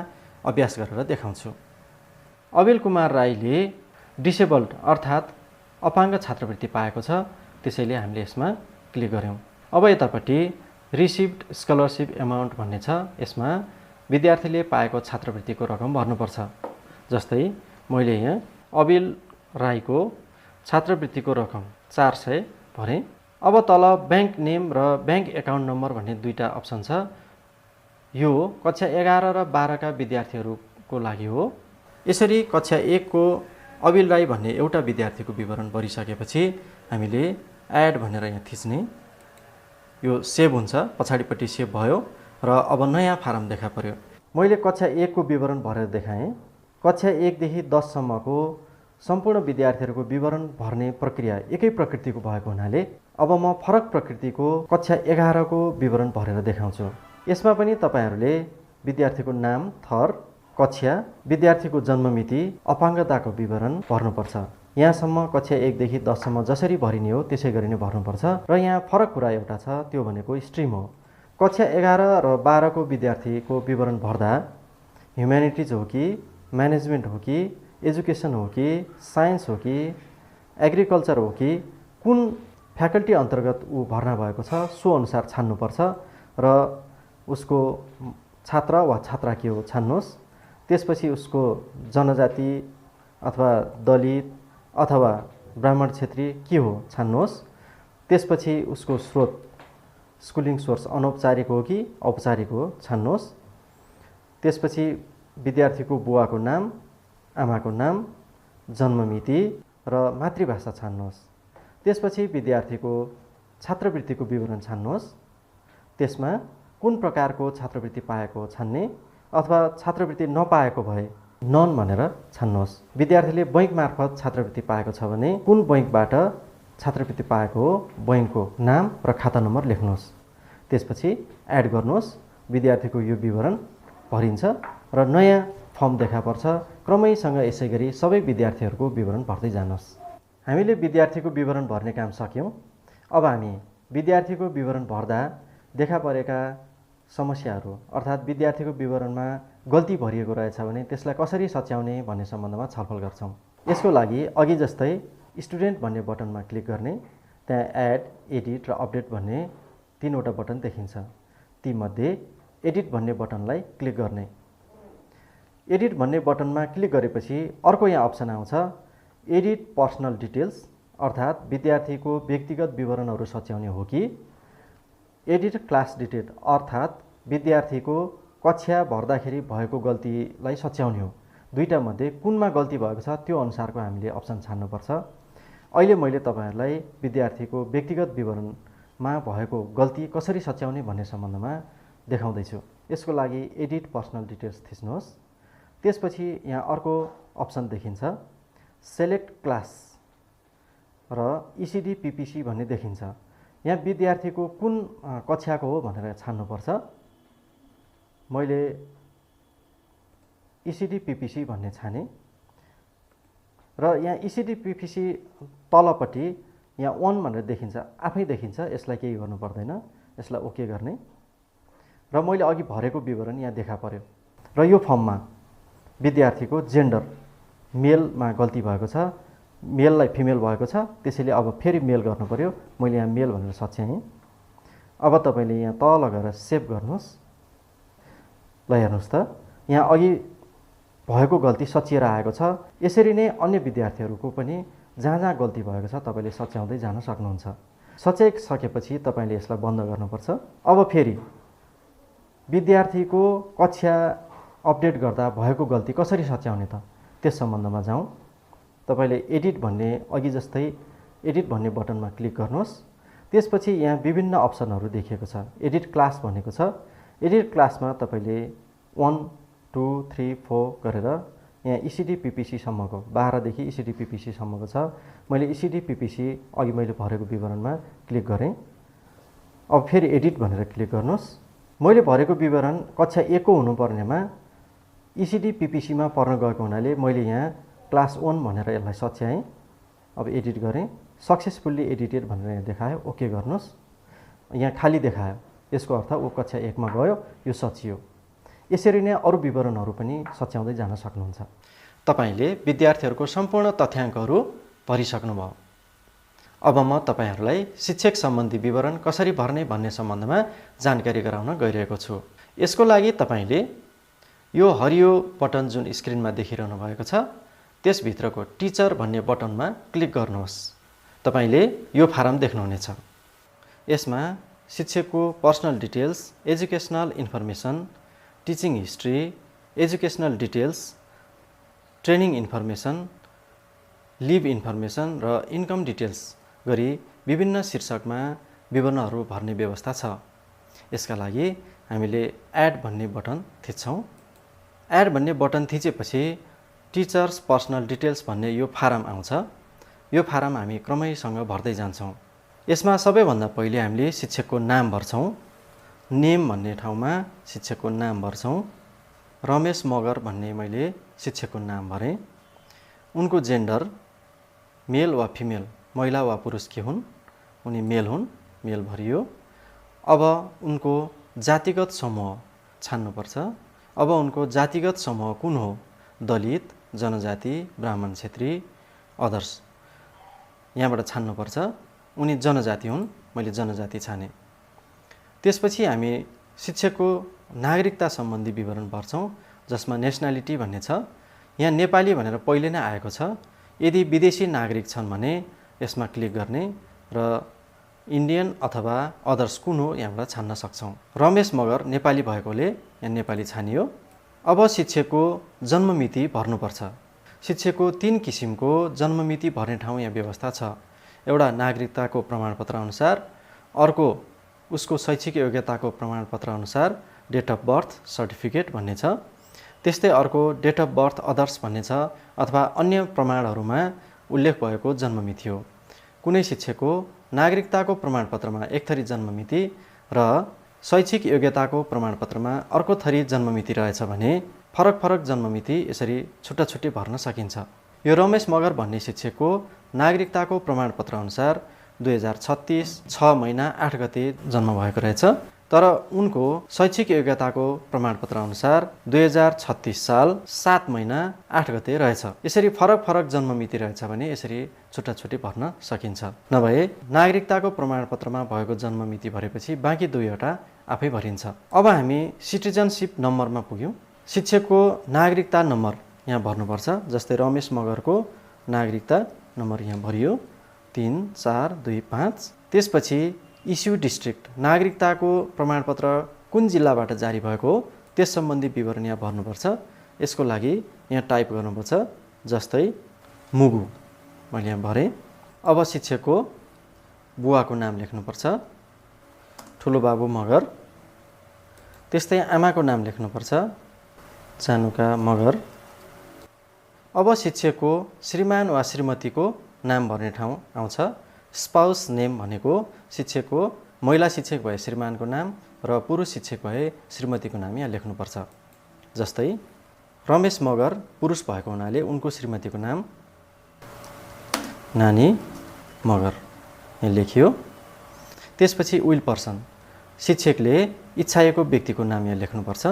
अभ्यास गरेर देखाउँछु। अबिल कुमार राईले डिसेबल्ड अर्थात् अपाङ्ग छात्रवृत्ति पाएको छ, त्यसैले हामीले यसमा क्लिक गऱ्यौँ। अब यतापट्टि रिसिभ्ड स्कलरसिप एमाउन्ट भन्ने छ, यसमा विद्यार्थीले पाएको छात्रवृत्तिको रकम भर्नुपर्छ। जस्तै मैले यहाँ अबिल राईको छात्रवृत्तिको रकम 400 भरेँ। अब तल ब्याङ्क नेम र ब्याङ्क एकाउन्ट नम्बर भन्ने दुईटा अप्सन छ। यो कक्षा 11 र 12 का विद्यार्थीहरूको लागि हो। यसरी कक्षा 1 को अबिल राई भन्ने एउटा विद्यार्थीको विवरण भरिसकेपछि हामीले एड भनेर यहाँ थिच्ने। यो सेभ हुन्छ, पछाडिपट्टि सेभ भयो र अब नयाँ फारम देखा पर्यो। मैले कक्षा 1 को विवरण भरेर देखाएँ। कक्षा 1 देखि 10 सम्मको सम्पूर्ण विद्यार्थीहरूको विवरण भर्ने प्रक्रिया एकै प्रकृतिको भएको हुनाले अब म फरक प्रकृतिको कक्षा 11 को विवरण भरेर देखाउँछु। यसमा पनि तपाईहरूले विद्यार्थीको नाम, थर, कक्षा, विद्यार्थीको जन्ममिति, अपाङ्गताको विवरण भर्नुपर्छ। यहाँसम्म कक्षा 1 देखि 10 सम्म जसरी भरिने हो त्यसै गरी नै भर्नुपर्छ र यहाँ फरक कुरा एउटा छ, त्यो भनेको स्ट्रिम हो। कक्षा 11 र 12 को विद्यार्थीको विवरण भर्दा ह्युम्यानिटिज हो कि, म्यानेजमेन्ट हो कि, एजुकेसन हो कि, साइन्स हो कि, एग्रिकल्चर हो कि, कुन फ्याकल्टी अन्तर्गत ऊ भर्ना भएको छ सो अनुसार छान्नुपर्छ र उसको छात्र वा छात्रा के हो छान्नुहोस्। त्यसपछि उसको जनजाति अथवा दलित अथवा ब्राह्मण क्षेत्री के हो छान्नुहोस्। त्यसपछि उसको स्रोत, स्कुलिङ सोर्स अनौपचारिक हो कि औपचारिक हो छान्नुहोस्। त्यसपछि विद्यार्थीको बुवाको नाम, आमाको नाम, जन्ममिति र मातृभाषा छान्नुहोस्। त्यसपछि विद्यार्थीको छात्रवृत्तिको विवरण छान्नुहोस्। त्यसमा कुन प्रकारको छात्रवृत्ति पाएको छान्ने अथवा छात्रवृत्ति नपाएको भए नन भनेर छान्नुहोस्। विद्यार्थीले बैङ्क मार्फत छात्रवृत्ति पाएको छ भने कुन बैङ्कबाट छात्रवृत्ति पाएको हो बैङ्कको नाम र खाता नम्बर लेख्नुहोस्। त्यसपछि एड गर्नुहोस्। विद्यार्थीको यो विवरण भरिन्छ र नयाँ फर्म देखा पर्छ। क्रमैसँग यसै गरी सबै विद्यार्थीहरूको विवरण भर्दै जानुहोस्। हामीले विद्यार्थीको विवरण भर्ने काम सक्यौँ। अब हामी विद्यार्थीको विवरण भर्दा देखा परेका समस्याहरू अर्थात् विद्यार्थीको विवरणमा गल्ती भरिएको रहेछ भने त्यसलाई कसरी सच्याउने भन्ने सम्बन्धमा छलफल गर्छौँ। यसको लागि अघि जस्तै स्टुडेन्ट भन्ने बटनमा क्लिक गर्ने, त्यहाँ एड, एडिट र अपडेट भन्ने 3वटा बटन देखिन्छ। तीमध्ये एडिट भन्ने बटनलाई क्लिक गर्ने। एडिट भन्ने बटनमा क्लिक गरेपछि अर्को यहाँ अप्सन आउँछ एडिट पर्सनल डिटेल्स, अर्थात् विद्यार्थीको व्यक्तिगत विवरणहरू सच्याउने हो कि एडिट क्लास डिटेल, अर्थात् विद्यार्थीको कक्षा भर्दाखेरि भएको गल्तीलाई सच्याउने हो। दुईटा मध्ये कुनमा गल्ती भएको छ त्यो अनुसारको हामीले अप्सन छान्नुपर्छ। अहिले मैले तपाईहरुलाई विद्यार्थीको व्यक्तिगत विवरणमा भएको गल्ती कसरी सच्याउने भन्ने सम्बन्धमा देखाउँदैछु। यसको लागि एडिट पर्सनल डिटेल्स थिच्नुहोस्। त्यसपछि यहाँ अर्को अप्सन देखिन्छ सेलेक्ट क्लास र ईसीडी पीपीसी भन्ने देखिन्छ। यहाँ विद्यार्थीको कुन कक्षाको हो भनेर छान्नुपर्छ। मैले ईसीडी पीपीसी भन्ने छाने र यहाँ ईसीडी पीपीसी तलपट्टि यहाँ 1 भनेर देखिन्छ, आफै देखिन्छ। यसलाई केही गर्नु पर्दैन, यसलाई ओके गर्ने र मैले अघि भरेको विवरण यहाँ देखा पर्यो। र यो फर्ममा विद्यार्थीको जेन्डर मेलमा गल्ती भएको छ, मेललाई फिमेल भएको छ, त्यसैले अब फेरि मेल गर्नु पर्यो। मैले यहाँ मेल भनेर सच्याएँ। अब तपाईले यहाँ तल गएर सेभ गर्नुहोस्। ल हेर्नुहोस् त, यहाँ अघि भएको गल्ती सचिएर आएको छ। यसरी नै अन्य विद्यार्थीहरूको पनि जहाँ जहाँ गल्ती भएको छ तपाईले सच्याउँदै जान सक्नुहुन्छ। सच्याइसकेपछि तपाईले यसलाई बन्द गर्नुपर्छ। अब फेरि विद्यार्थीको कक्षा अपडेट गर्दा भएको गल्ती कसरी सच्याउने त त्यस सम्बन्धमा जाउँ। तपाईले एडिट भन्ने अघि जस्तै एडिट भन्ने बटनमा क्लिक गर्नुहोस्। त्यसपछि यहाँ विभिन्न अप्सनहरू देखिएको छ। एडिट क्लास भनेको छ। एडिट क्लासमा तपाईले 1, 2, 3, 4 गरेर यहाँ ईसीडी पीपीसी सम्मको 12 देखि ईसीडी पीपीसी सम्मको छ। मैले ईसीडी पीपीसी अघि मैले भरेको विवरणमा क्लिक गरेँ। अब फेरि एडिट भनेर क्लिक गर्नुहोस्। मैले भरेको विवरण कक्षा 1 को हुनुपर्नेमा ईसीडी पीपीसीमा पर्न गएको हुनाले मैले यहाँ क्लास 1 भनेर यसलाई सच्याएँ। अब एडिट गरेँ। सक्सेसफुल्ली एडिटेड भनेर यहाँ देखायो, ओके गर्नुहोस्। यहाँ खाली देखायो, यसको अर्थ ऊ कक्षा 1 मा गयो, यो सचियो। यसरी नै अरू विवरणहरू पनि सच्याउँदै जान सक्नुहुन्छ। तपाईले विद्यार्थीहरूको सम्पूर्ण तथ्याङ्कहरू भरिसक्नुभयो। अब म तपाईहरूलाई शिक्षक सम्बन्धी विवरण कसरी भर्ने भन्ने सम्बन्धमा जानकारी गराउन गइरहेको छु। यसको लागि तपाईले यो हरियो बटन जुन स्क्रिनमा देखिरहनु भएको छ त्यसभित्रको टिचर भन्ने बटनमा क्लिक गर्नुहोस्। तपाईले यो फारम देख्नुहुनेछ। यसमा शिक्षकको personal details, educational information, teaching history, educational details, training information, leave information र इन्कम डिटेल्स गरी विभिन्न शीर्षकमा विवरणहरू भर्ने व्यवस्था छ। यसका लागि हामीले एड भन्ने बटन थिच्छौँ। एड भन्ने बटन थिचेपछि टिचर्स पर्सनल डिटेल्स भन्ने यो फारम आउँछ। यो फारम हामी क्रमैसँग भर्दै जान्छौँ। यसमा सबैभन्दा पहिले हामीले शिक्षकको नाम भर्छौँ। नेम भन्ने ठाउँमा शिक्षकको नाम भर्छौँ। रमेश मगर भन्ने मैले शिक्षकको नाम भरेँ। उनको जेन्डर मेल वा फिमेल, महिला वा पुरुष के हुन्, उनी मेल हुन्, मेल भरियो। अब उनको जातिगत समूह छान्नुपर्छ। अब उनको जातिगत समूह कुन हो, दलित, जनजाति, ब्राह्मण, क्षेत्री, अदर्स, यहाँबाट छान्नुपर्छ। उनी जनजाति हुन्, मैले जनजाति छाने। त्यसपछि हामी शिक्षकको नागरिकता सम्बन्धी विवरण भर्छौँ जसमा नेसनालिटी भन्ने छ। यहाँ नेपाली भनेर पहिले नै आएको छ। यदि विदेशी नागरिक छन् भने यसमा क्लिक गर्ने र इन्डियन अथवा अदर्स कुन हो यहाँबाट छान्न सक्छौँ। रमेश मगर नेपाली भएकोले यहाँ नेपाली छानियो। अब शिक्षकको जन्ममिति भर्नुपर्छ। शिक्षकको 3 किसिमको जन्ममिति भर्ने ठाउँ यहाँ व्यवस्था छ। एउटा नागरिकताको प्रमाणपत्र अनुसार, अर्को उसको शैक्षिक योग्यताको प्रमाणपत्र अनुसार डेट अफ बर्थ सर्टिफिकेट भन्ने छ। त्यस्तै अर्को डेट अफ बर्थ अदर्स भन्ने छ, अथवा अन्य प्रमाणहरूमा उल्लेख भएको जन्ममिति हो। कुनै शिक्षकको नागरिकताको प्रमाणपत्रमा एक थरी जन्ममिति र शैक्षिक योग्यताको प्रमाणपत्रमा अर्को थरी जन्ममिति रहेछ भने फरक फरक जन्ममिति यसरी छुट्टा छुट्टी भर्न सकिन्छ। यो रमेश मगर भन्ने शिक्षकको नागरिकताको प्रमाणपत्र अनुसार 2036 6 महिना 8 गते जन्म भएको रहेछ। तर उनको शैक्षिक योग्यताको प्रमाणपत्र अनुसार 2036 साल 7 महिना 8 गते रहेछ। यसरी फरक फरक जन्ममिति रहेछ भने यसरी छुट्टा छुट्टी भर्न सकिन्छ। नभए नागरिकताको प्रमाणपत्रमा भएको जन्ममिति भरेपछि बाँकी दुईवटा आफै भरिन्छ। अब हामी सिटिजनसिप नम्बरमा पुग्यौँ। शिक्षकको नागरिकता नम्बर यहाँ भर्नुपर्छ। जस्तै रमेश मगरको नागरिकता नम्बर यहाँ भरियो 3425। त्यसपछि इस्यु डिस्ट्रिक्ट, नागरिकताको प्रमाणपत्र कुन जिल्लाबाट जारी भएको हो त्यस सम्बन्धी विवरण यहाँ भर्नुपर्छ। यसको लागि यहाँ टाइप गर्नुपर्छ। जस्तै मुगु मैले यहाँ भरेँ। अब शिक्षकको बुवाको नाम लेख्नुपर्छ, ठुलो बाबु मगर। त्यस्तै आमाको नाम लेख्नुपर्छ, चानुका मगर। अब शिक्षकको श्रीमान वा श्रीमतीको नाम भर्ने ठाउँ आउँछ। स्पाउस नेम भनेको शिक्षकको महिला शिक्षक भए श्रीमानको नाम र पुरुष शिक्षक भए श्रीमतीको नाम यहाँ लेख्नुपर्छ। जस्तै रमेश मगर पुरुष भएको हुनाले उनको श्रीमतीको नाम नानी मगर यहाँ लेखियो। त्यसपछि विल पर्सन, शिक्षकले इच्छाएको व्यक्तिको नाम यहाँ लेख्नुपर्छ।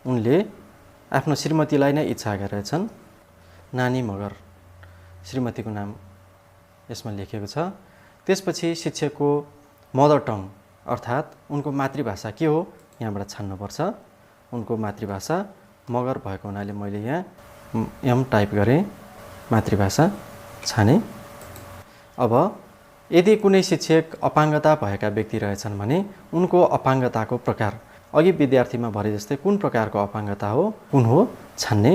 उनले आफ्नो श्रीमतीलाई नै इच्छाएका रहेछन्, नानी मगर श्रीमतीको नाम यसमा लेखिएको छ। त्यसपछि शिक्षकको मदर टङ अर्थात् उनको मातृभाषा के हो यहाँबाट छान्नुपर्छ। उनको मातृभाषा मगर भएको हुनाले मैले यहाँ एम टाइप गरेँ, मातृभाषा छाने। अब यदि कुनै शिक्षक अपाङ्गता भएका व्यक्ति रहेछन् भने उनको अपाङ्गताको प्रकार अघि विद्यार्थीमा भरे जस्तै कुन प्रकारको अपाङ्गता हो कुन हो छान्ने।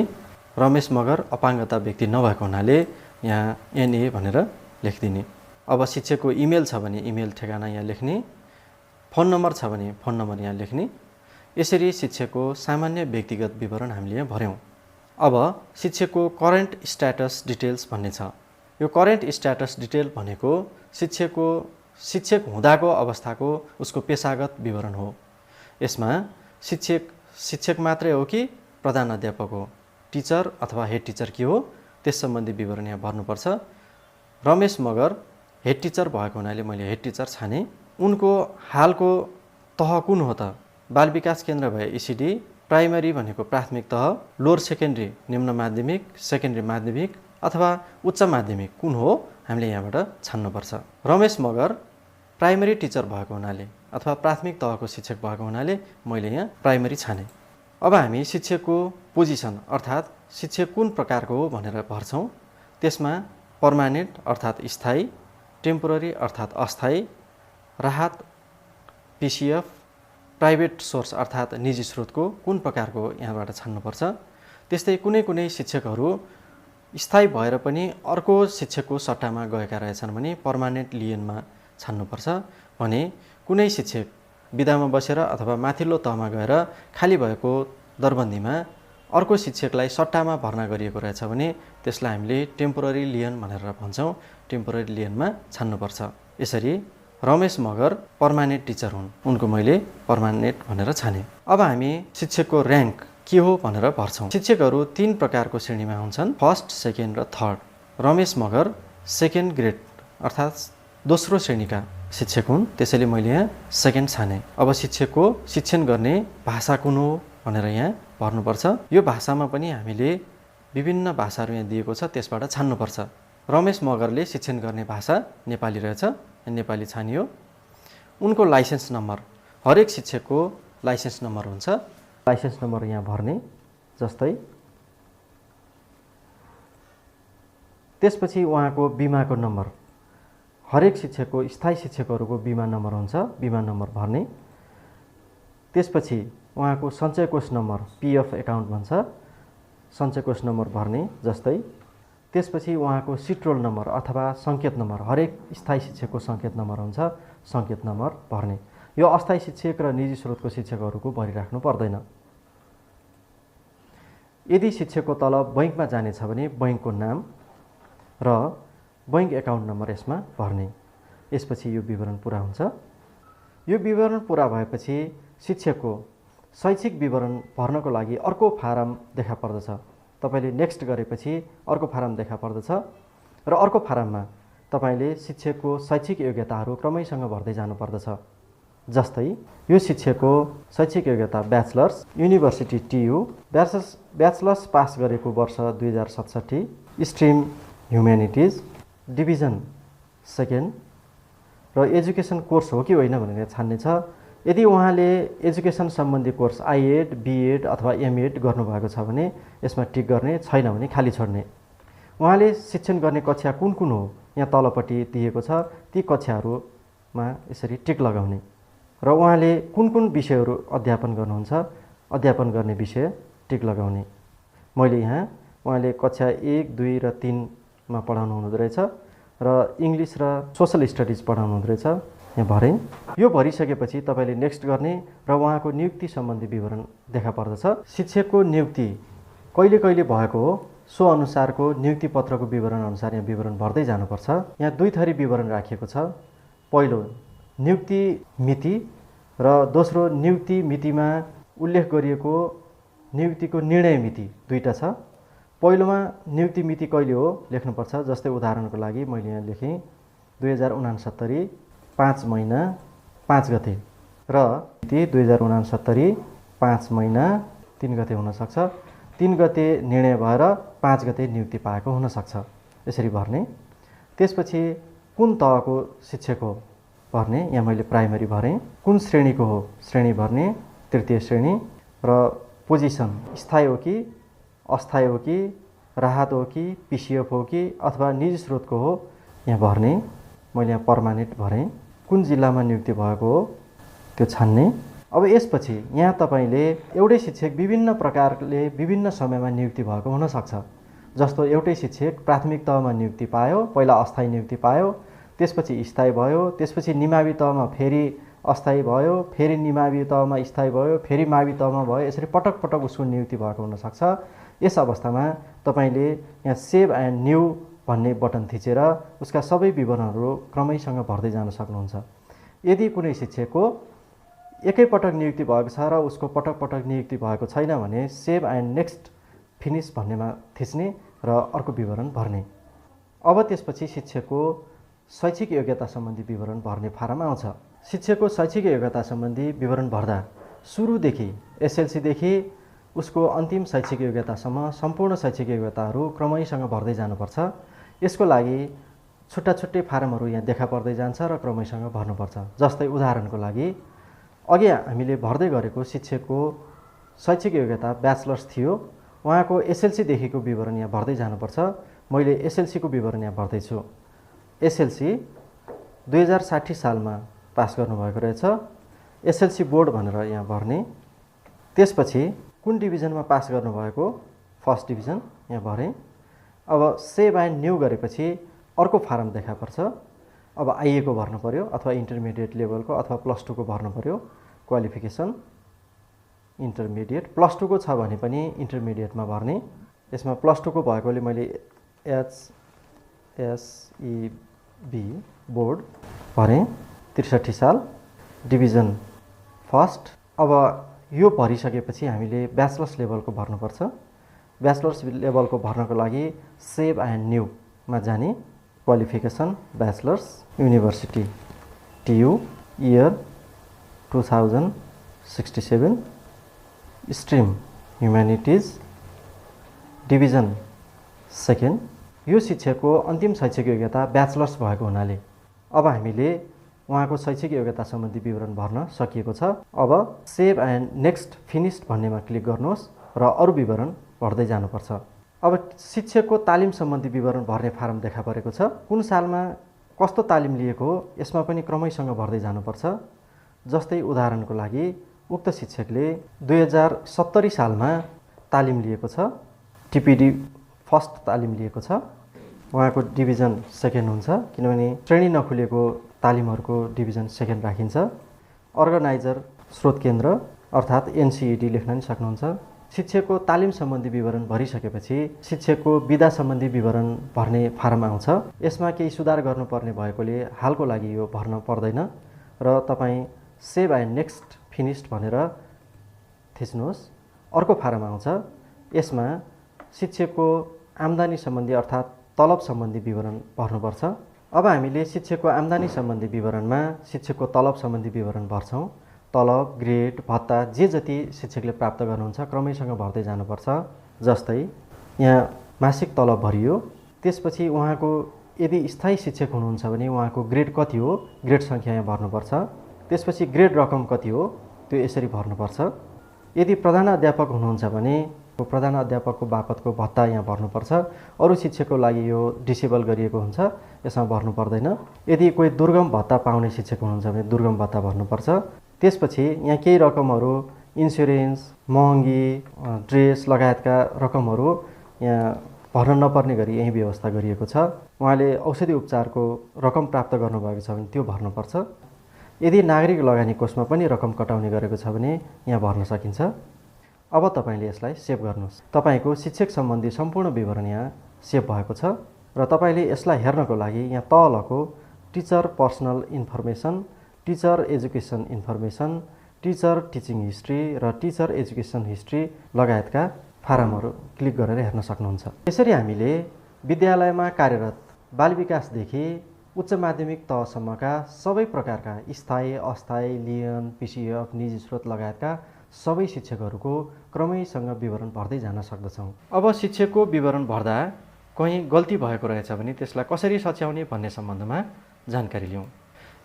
रमेश मगर अपाङ्गता व्यक्ति नभएको हुनाले यहाँ एनए भनेर लेखिदिने। अब शिक्षकको इमेल छ भने इमेल ठेगाना यहाँ लेख्ने, फोन नम्बर छ भने फोन नम्बर यहाँ लेख्ने। यसरी शिक्षकको सामान्य व्यक्तिगत विवरण हामीले यहाँ भर्यौँ। अब शिक्षकको करेन्ट स्ट्याटस डिटेल्स भन्ने छ। यो करेन्ट स्ट्याटस डिटेल भनेको शिक्षकको शिक्षक हुँदाको अवस्थाको उसको पेसागत विवरण हो। यसमा शिक्षक मात्रै हो कि प्रधान अध्यापक हो, टिचर अथवा हेड टिचर के हो त्यस सम्बन्धी विवरण यहाँ भर्नुपर्छ। रमेश मगर हेड टिचर भएको हुनाले मैले हेड टिचर छाने। उनको हालको तह कुन हो त? बाल विकास केन्द्र भए इसिडी, प्राइमरी भनेको प्राथमिक तह, लोअर सेकेन्ड्री निम्न माध्यमिक, सेकेन्ड्री माध्यमिक अथवा उच्च माध्यमिक कुन हो हामीले यहाँबाट छान्नुपर्छ। रमेश मगर प्राइमरी टिचर भएको हुनाले अथवा प्राथमिक तहको शिक्षक भएको हुनाले मैले यहाँ प्राइमरी छाने। अब हामी शिक्षकको पोजिसन अर्थात् शिक्षक कुन प्रकारको हो भनेर भर्छौँ। त्यसमा पर्मानेन्ट अर्थात् स्थायी, टेम्पोररी अर्थात् अस्थायी, राहत पिसिएफ, प्राइभेट सोर्स अर्थात् निजी स्रोतको कुन प्रकारको यहाँबाट छान्नुपर्छ। त्यस्तै कुनै कुनै शिक्षकहरू स्थायी भएर पनि अर्को शिक्षकको सट्टामा गएका रहेछन् भने पर्मानेन्ट लिएनमा छान्नुपर्छ। भने कुनै शिक्षक बिदामा बसेर अथवा माथिल्लो तहमा गएर खाली भएको दरबन्दीमा अर्को शिक्षकलाई सट्टामा भर्ना गरिएको रहेछ भने त्यसलाई हामीले टेम्पोररी लिएन भनेर भन्छौँ। टेम्पोररी लिएनमा छान्नुपर्छ। यसरी रमेश मगर पर्मानेन्ट टिचर हुन्, उनको मैले पर्मानेन्ट भनेर छाने। अब हामी शिक्षकको र्याङ्क के हो भनेर भर्छौँ। शिक्षकहरू 3 प्रकारको श्रेणीमा हुन्छन्, फर्स्ट, सेकेन्ड र third. Ramesh Magar second grade अर्थात् दोस्रो श्रेणीका शिक्षक हुन्, त्यसैले मैले यहाँ सेकेन्ड छाने। अब शिक्षकको शिक्षण गर्ने भाषा कुन हो भनेर यहाँ भर्नुपर्छ। यो भाषामा पनि हामीले विभिन्न भाषाहरू यहाँ दिएको छ, त्यसबाट छान्नुपर्छ। रमेश मगरले शिक्षण गर्ने भाषा नेपाली रहेछ, नेपाली छानियो। उनको लाइसेन्स नम्बर, हरेक शिक्षकको लाइसेन्स नम्बर हुन्छ, लाइसेन्स नम्बर यहाँ भर्ने। जस्तै त्यसपछि उहाँको बिमाको नम्बर, हरेक शिक्षकको स्थायी शिक्षकहरूको बिमा नम्बर हुन्छ, बिमा नम्बर भर्ने। त्यसपछि उहाँको सञ्चय कोष नम्बर, पिएफ एकाउन्ट भन्छ, सञ्चय कोष नम्बर भर्ने। जस्तै त्यसपछि उहाँको सिट रोल नम्बर अथवा सङ्केत नम्बर, हरेक स्थायी शिक्षकको सङ्केत नम्बर हुन्छ, सङ्केत नम्बर भर्ने। यो अस्थायी शिक्षक र निजी स्रोतको शिक्षकहरूको भरिराख्नु पर्दैन। यदि शिक्षकको तलब बैङ्कमा जानेछ भने बैङ्कको नाम र बैङ्क एकाउन्ट नम्बर यसमा भर्ने। यसपछि यो विवरण पुरा हुन्छ। यो विवरण पुरा भएपछि शिक्षकको शैक्षिक विवरण भर्नको लागि अर्को फारम देखा पर्दछ। तपाईले नेक्स्ट गरेपछि अर्को फारम देखा पर्दछ र अर्को फारममा तपाईले शिक्षकको शैक्षिक योग्यताहरू क्रमैसँग भर्दै जानुपर्दछ। जस्तै यो शिक्षकको शैक्षिक योग्यता bachelors, university TU, bachelors pass गरेको वर्ष 2067, स्ट्रिम ह्युम्यानिटिज, डिभिजन सेकेन्ड र एजुकेसन कोर्स हो कि होइन भनेर छान्ने छ। यदि उहाँले एजुकेसन सम्बन्धी कोर्स आइएड, बिएड अथवा एमएड गर्नुभएको छ भने यसमा टिक गर्ने, छैन भने खाली छोड्ने। उहाँले शिक्षण गर्ने कक्षा कुन कुन हो यहाँ तलपट्टि दिएको छ, ती कक्षाहरूमा यसरी टिक लगाउने र उहाँले कुन कुन विषयहरू अध्यापन गर्नुहुन्छ, अध्यापन गर्ने विषय टिक लगाउने। मैले यहाँ उहाँले कक्षा 1, 2 र 3मा पढाउनु हुँदो रहेछ र इङ्ग्लिस र सोसल स्टडिज पढाउनु हुँदो रहेछ, यहाँ भरेँ। यो भरिसकेपछि तपाईँले नेक्स्ट गर्ने र उहाँको नियुक्ति सम्बन्धी विवरण देखा पर्दछ। शिक्षकको नियुक्ति कहिले कहिले भएको हो सो अनुसारको नियुक्ति पत्रको विवरण अनुसार यहाँ विवरण भर्दै जानुपर्छ। यहाँ दुई थरी विवरण राखिएको छ। पहिलो नियुक्ति मिति र दोस्रो नियुक्ति मितिमा उल्लेख गरिएको नियुक्तिको निर्णय मिति, दुईटा छ। पहिलोमा नियुक्ति मिति कहिले हो लेख्नुपर्छ। जस्तै उदाहरणको लागि मैले यहाँ लेखेँ 2069 5 महिना 5 गते र 2069 5 महिना 3 गते हुनसक्छ। 3 गते निर्णय भएर 5 गते नियुक्ति पाएको हुनसक्छ। यसरी भर्ने। त्यसपछि कुन तहको शिक्षक हो भर्ने। यहाँ मैले प्राइमरी भरेँ। कुन श्रेणीको हो श्रेणी भर्ने, तृतीय श्रेणी। र पोजिसन स्थायी हो कि अस्थायी हो कि राहत हो कि पिसिएफ हो कि अथवा निजी स्रोतको हो यहाँ भर्ने। मैले यहाँ पर्मानेन्ट भरेँ। कुन जिल्लामा नियुक्ति भएको हो त्यो छान्ने। अब यसपछि यहाँ तपाईँले एउटै शिक्षक विभिन्न प्रकारले विभिन्न समयमा नियुक्ति भएको हुनसक्छ। जस्तो एउटै शिक्षक प्राथमिक तहमा नियुक्ति पायो, पहिला अस्थायी नियुक्ति पायो, त्यसपछि स्थायी भयो, त्यसपछि निमावी तहमा फेरि अस्थायी भयो, फेरि निमावी तहमा स्थायी भयो, फेरि मावी तहमा भयो। यसरी पटक पटक उसको नियुक्ति भएको हुनसक्छ। यस अवस्थामा तपाईँले यहाँ सेभ एन्ड न्यू भन्ने बटन थिचेर उसका सबै विवरणहरू क्रमैसँग भर्दै जान सक्नुहुन्छ। यदि कुनै शिक्षकको एकैपटक नियुक्ति भएको छ र उसको पटक पटक नियुक्ति भएको छैन भने सेभ एन्ड नेक्स्ट फिनिस भन्नेमा थिच्ने र अर्को विवरण भर्ने। अब त्यसपछि शिक्षकको शैक्षिक योग्यता सम्बन्धी विवरण भर्ने फारम आउँछ। शिक्षकको शैक्षिक योग्यता सम्बन्धी विवरण भर्दा सुरुदेखि एसएलसीदेखि उसको अन्तिम शैक्षिक योग्यतासम्म सम्पूर्ण शैक्षिक योग्यताहरू क्रमैसँग भर्दै जानुपर्छ। यसको लागि छुट्टा छुट्टै फारमहरू यहाँ देखा पर्दै जान्छ र क्रमैसँग भर्नुपर्छ। जस्तै उदाहरणको लागि अघि हामीले भर्दै गरेको शिक्षकको शैक्षिक योग्यता ब्याचलर्स थियो, उहाँको एसएलसीदेखिको विवरण यहाँ भर्दै जानुपर्छ। मैले एसएलसीको विवरण यहाँ भर्दैछु। एसएलसी 2060 सालमा पास गर्नुभएको रहेछ। एसएलसी बोर्ड भनेर यहाँ भर्ने। त्यसपछि कुन डिभिजनमा पास गर्नुभएको, फर्स्ट डिभिजन यहाँ भरेँ। अब सेभ एन्ड न्यू गरेपछि अर्को फारम देखा पर्छ। अब आइएको भर्नु पर्यो अथवा इन्टरमिडिएट लेभलको अथवा +2 को भर्नु पर्यो। क्वालिफिकेसन इन्टरमिडिएट, +2 को छ भने पनि इन्टरमिडिएटमा भर्ने। यसमा +2 को भएकोले मैले HSEB बोर्ड भरेँ 63 साल, डिभिजन फर्स्ट। अब यो भरिसकेपछि हामीले ब्याचलर्स लेभलको भर्नुपर्छ। ब्याचलर्स लेभलको भर्नको लागि सेभ एन्ड न्यूमा जाने। Qualification bachelors, university TU, year 2067, stream humanities, division second. यो शिक्षकको अन्तिम शैक्षिक योग्यता ब्याचलर्स भएको हुनाले अब हामीले उहाँको शैक्षिक योग्यता सम्बन्धी विवरण भर्न सकिएको छ। अब सेभ एन्ड नेक्स्ट फिनिस्ड भन्नेमा क्लिक गर्नुहोस् र अरू विवरण भर्दै जानुपर्छ। अब शिक्षकको तालिम सम्बन्धी विवरण भर्ने फारम देखा परेको छ। कुन सालमा कस्तो तालिम लिएको हो यसमा पनि क्रमैसँग भर्दै जानुपर्छ। जस्तै उदाहरणको लागि उक्त शिक्षकले 2070 सालमा तालिम लिएको छ, टिपिडी फर्स्ट तालिम लिएको छ। उहाँको डिभिजन सेकेन्ड हुन्छ किनभने श्रेणी नखुलेको तालिमहरूको डिभिजन सेकेन्ड राखिन्छ। अर्गनाइजर स्रोत केन्द्र अर्थात् एनसिइडी लेख्न नि सक्नुहुन्छ। शिक्षकको तालिम सम्बन्धी विवरण भरिसकेपछि शिक्षकको बिदा सम्बन्धी विवरण भर्ने फारम आउँछ। यसमा केही सुधार गर्नुपर्ने भएकोले हालको लागि यो भर्न पर्दैन र तपाईँ सेभ एन्ड नेक्स्ट फिनिस्ड भनेर थिच्नुहोस्। अर्को फारम आउँछ, यसमा शिक्षकको आम्दानी सम्बन्धी अर्थात् तलब सम्बन्धी विवरण भर्नुपर्छ। अब हामीले शिक्षकको आम्दानी सम्बन्धी विवरणमा शिक्षकको तलब सम्बन्धी विवरण भर्छौँ। तलब, ग्रेड, भत्ता जे जति शिक्षकले प्राप्त गर्नुहुन्छ क्रमैसँग भर्दै जानुपर्छ। जस्तै यहाँ मासिक तलब भरियो, त्यसपछि उहाँको यदि स्थायी शिक्षक हुनुहुन्छ भने उहाँको ग्रेड कति हो, ग्रेड सङ्ख्या यहाँ भर्नुपर्छ। त्यसपछि ग्रेड रकम कति हो त्यो यसरी भर्नुपर्छ। यदि प्रधान अध्यापक हुनुहुन्छ भने प्रधान अध्यापकको बापतको भत्ता यहाँ भर्नुपर्छ। अरू शिक्षकको लागि यो डिसेबल गरिएको हुन्छ, यसमा भर्नु पर्दैन। यदि कोही दुर्गम भत्ता पाउने शिक्षक हुनुहुन्छ भने दुर्गम भत्ता भर्नुपर्छ। त्यसपछि यहाँ केही रकमहरू इन्सुरेन्स, महँगी, ड्रेस लगायतका रकमहरू यहाँ भर्न नपर्ने गरी यही व्यवस्था गरिएको छ। उहाँले औषधि उपचारको रकम प्राप्त गर्नुभएको छ भने त्यो भर्नुपर्छ। यदि नागरिक लगानी कोषमा पनि रकम कटाउने गरेको छ भने यहाँ भर्न सकिन्छ। अब तपाईँले यसलाई सेभ गर्नुहोस्। तपाईँको शिक्षक सम्बन्धी सम्पूर्ण विवरण यहाँ सेभ भएको छ र तपाईँले यसलाई हेर्नको लागि यहाँ तलको teacher personal information, teacher education information, teacher teaching history र टिचर एजुकेसन हिस्ट्री लगायतका फारमहरू क्लिक गरेर हेर्न सक्नुहुन्छ। यसरी हामीले विद्यालयमा कार्यरत बालविकासदेखि उच्च माध्यमिक तहसम्मका सबै प्रकारका स्थायी, अस्थायी, लियन, पिसिएफ, निजी स्रोत लगायतका सबै शिक्षकहरूको क्रमैसँग विवरण भर्दै जान सक्दछौँ। अब शिक्षकको विवरण भर्दा कहीँ गल्ती भएको रहेछ भने त्यसलाई कसरी सच्याउने भन्ने सम्बन्धमा जानकारी लिउँ।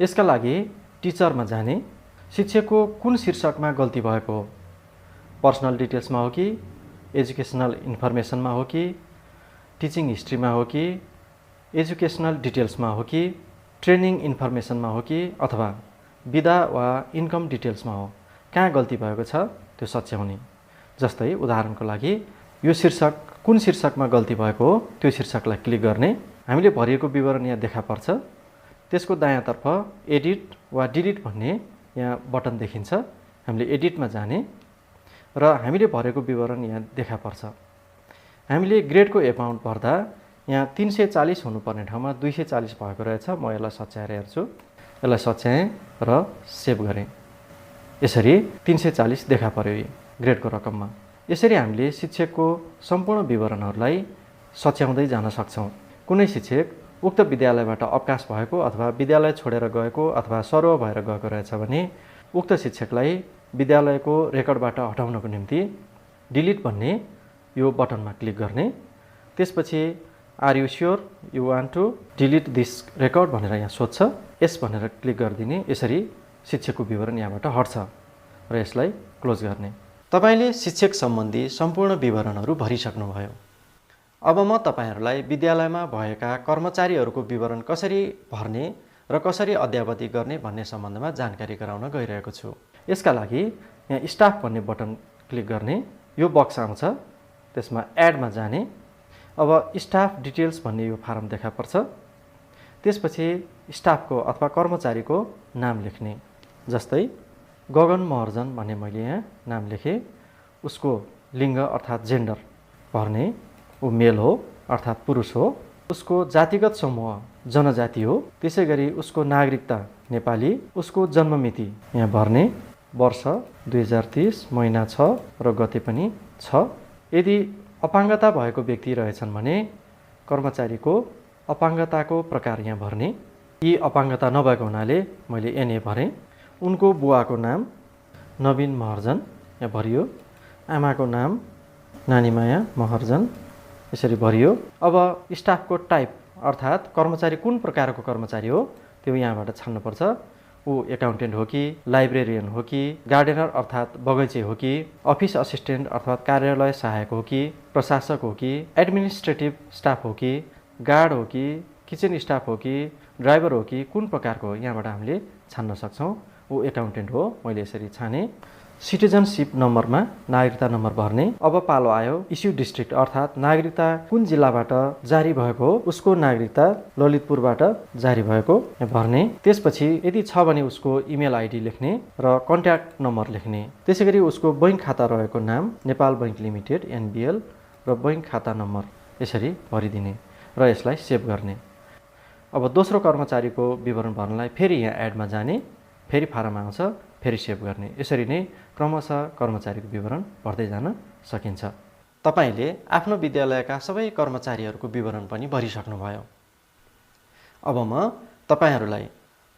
यसका लागि टिचरमा जाने, शिक्षकको कुन शीर्षकमा गल्ती भएको हो, पर्सनल डिटेल्समा हो कि, एजुकेसनल इन्फर्मेसनमा हो कि, टिचिङ हिस्ट्रीमा हो कि, एजुकेसनल डिटेल्समा हो कि, ट्रेनिङ इन्फर्मेसनमा हो कि, अथवा विधा वा इन्कम डिटेल्समा हो, कहाँ गल्ती भएको छ त्यो सच्याउने। जस्तै उदाहरणको लागि यो शीर्षक कुन शीर्षकमा गल्ती भएको हो त्यो शीर्षकलाई क्लिक गर्ने। हामीले भरिएको विवरण यहाँ देखा पर्छ। त्यसको दायाँतर्फ एडिट वा डिलिट भन्ने यहाँ बटन देखिन्छ। हामीले एडिटमा जाने र हामीले भरेको विवरण यहाँ देखा पर्छ। हामीले ग्रेडको एमाउन्ट भर्दा यहाँ 340 हुनुपर्ने ठाउँमा 240 भएको रहेछ। म यसलाई सच्याएर हेर्छु। यसलाई सच्याएँ र सेभ गरेँ। यसरी 340 देखा पर्यो यी ग्रेडको रकममा। यसरी हामीले शिक्षकको सम्पूर्ण विवरणहरूलाई सच्याउँदै जान सक्छौँ। कुनै शिक्षक उक्त विद्यालयबाट अवकाश भएको अथवा विद्यालय छोडेर गएको अथवा सरुवा भएर गएको रहेछ भने उक्त शिक्षकलाई विद्यालयको रेकर्डबाट हटाउनको निम्ति डिलिट भन्ने यो बटनमा क्लिक गर्ने। त्यसपछि are you sure you want to delete this record भनेर यहाँ सोध्छ। यस भनेर क्लिक गरिदिने। यसरी शिक्षकको विवरण यहाँबाट हट्छ र यसलाई क्लोज गर्ने। तपाईँले शिक्षक सम्बन्धी सम्पूर्ण विवरणहरू भरिसक्नुभयो। अब म तपाईँहरूलाई विद्यालयमा भएका कर्मचारीहरूको विवरण कसरी भर्ने र कसरी अद्यावधि गर्ने भन्ने सम्बन्धमा जानकारी गराउन गइरहेको छु। यसका लागि यहाँ स्टाफ भन्ने बटन क्लिक गर्ने। यो बक्स आउँछ, त्यसमा एडमा जाने। अब स्टाफ डिटेल्स भन्ने यो फारम देखा पर्छ। त्यसपछि स्टाफको अथवा कर्मचारीको नाम लेख्ने। जस्तै गगन महर्जन भन्ने मैले यहाँ नाम लेखेँ। उसको लिङ्ग अर्थात् जेन्डर भर्ने। ऊ मेल हो अर्थात् पुरुष हो। उसको जातिगत समूह जनजाति हो। त्यसै गरी उसको नागरिकता नेपाली। उसको जन्ममिति यहाँ भर्ने। वर्ष 2030, महिना 6 र गते पनि 6। यदि अपाङ्गता भएको व्यक्ति रहेछन् भने कर्मचारीको अपाङ्गताको प्रकार यहाँ भर्ने। यी अपाङ्गता नभएको हुनाले मैले एनए भरेँ। उनको बुवाको नाम नवीन महर्जन यहाँ भरियो। आमाको नाम नानीमाया महर्जन यसरी भरियो। अब स्टाफको टाइप अर्थात् कर्मचारी कुन प्रकारको कर्मचारी हो त्यो यहाँबाट छान्नुपर्छ। ऊ एकाउन्टेन्ट हो कि, लाइब्रेरियन हो कि, गार्डनर अर्थात् बगैँचे हो कि, अफिस असिस्टेन्ट अर्थात् कार्यालय सहायक हो कि, प्रशासक हो कि, एडमिनिस्ट्रेटिभ स्टाफ हो कि, गार्ड हो कि, किचन स्टाफ हो कि, ड्राइभर हो कि, कुन प्रकारको हो यहाँबाट हामीले छान्न सक्छौँ। ऊ एकाउन्टेन्ट हो, मैले यसरी छाने। सिटिजनसिप नम्बरमा नागरिकता नम्बर भर्ने। अब पालो आयो इस्यु डिस्ट्रिक्ट अर्थात् नागरिकता कुन जिल्लाबाट जारी भएको हो, उसको नागरिकता ललितपुरबाट जारी भएको भर्ने। त्यसपछि यदि छ भने उसको इमेल आइडी लेख्ने र कन्ट्याक्ट नम्बर लेख्ने। त्यसै गरी उसको बैङ्क खाता रहेको नाम नेपाल बैङ्क लिमिटेड एनबिएल र बैङ्क खाता नम्बर यसरी भरिदिने र यसलाई सेभ गर्ने। अब दोस्रो कर्मचारीको विवरण भर्नलाई फेरि यहाँ एडमा जाने। फेरि फारम आउँछ। फेरि सेभ गर्ने। यसरी नै क्रमशः कर्मचारीको विवरण भर्दै जान सकिन्छ। तपाईले आफ्नो विद्यालयका सबै कर्मचारीहरूको विवरण पनि भरिसक्नुभयो। अब म तपाईहरूलाई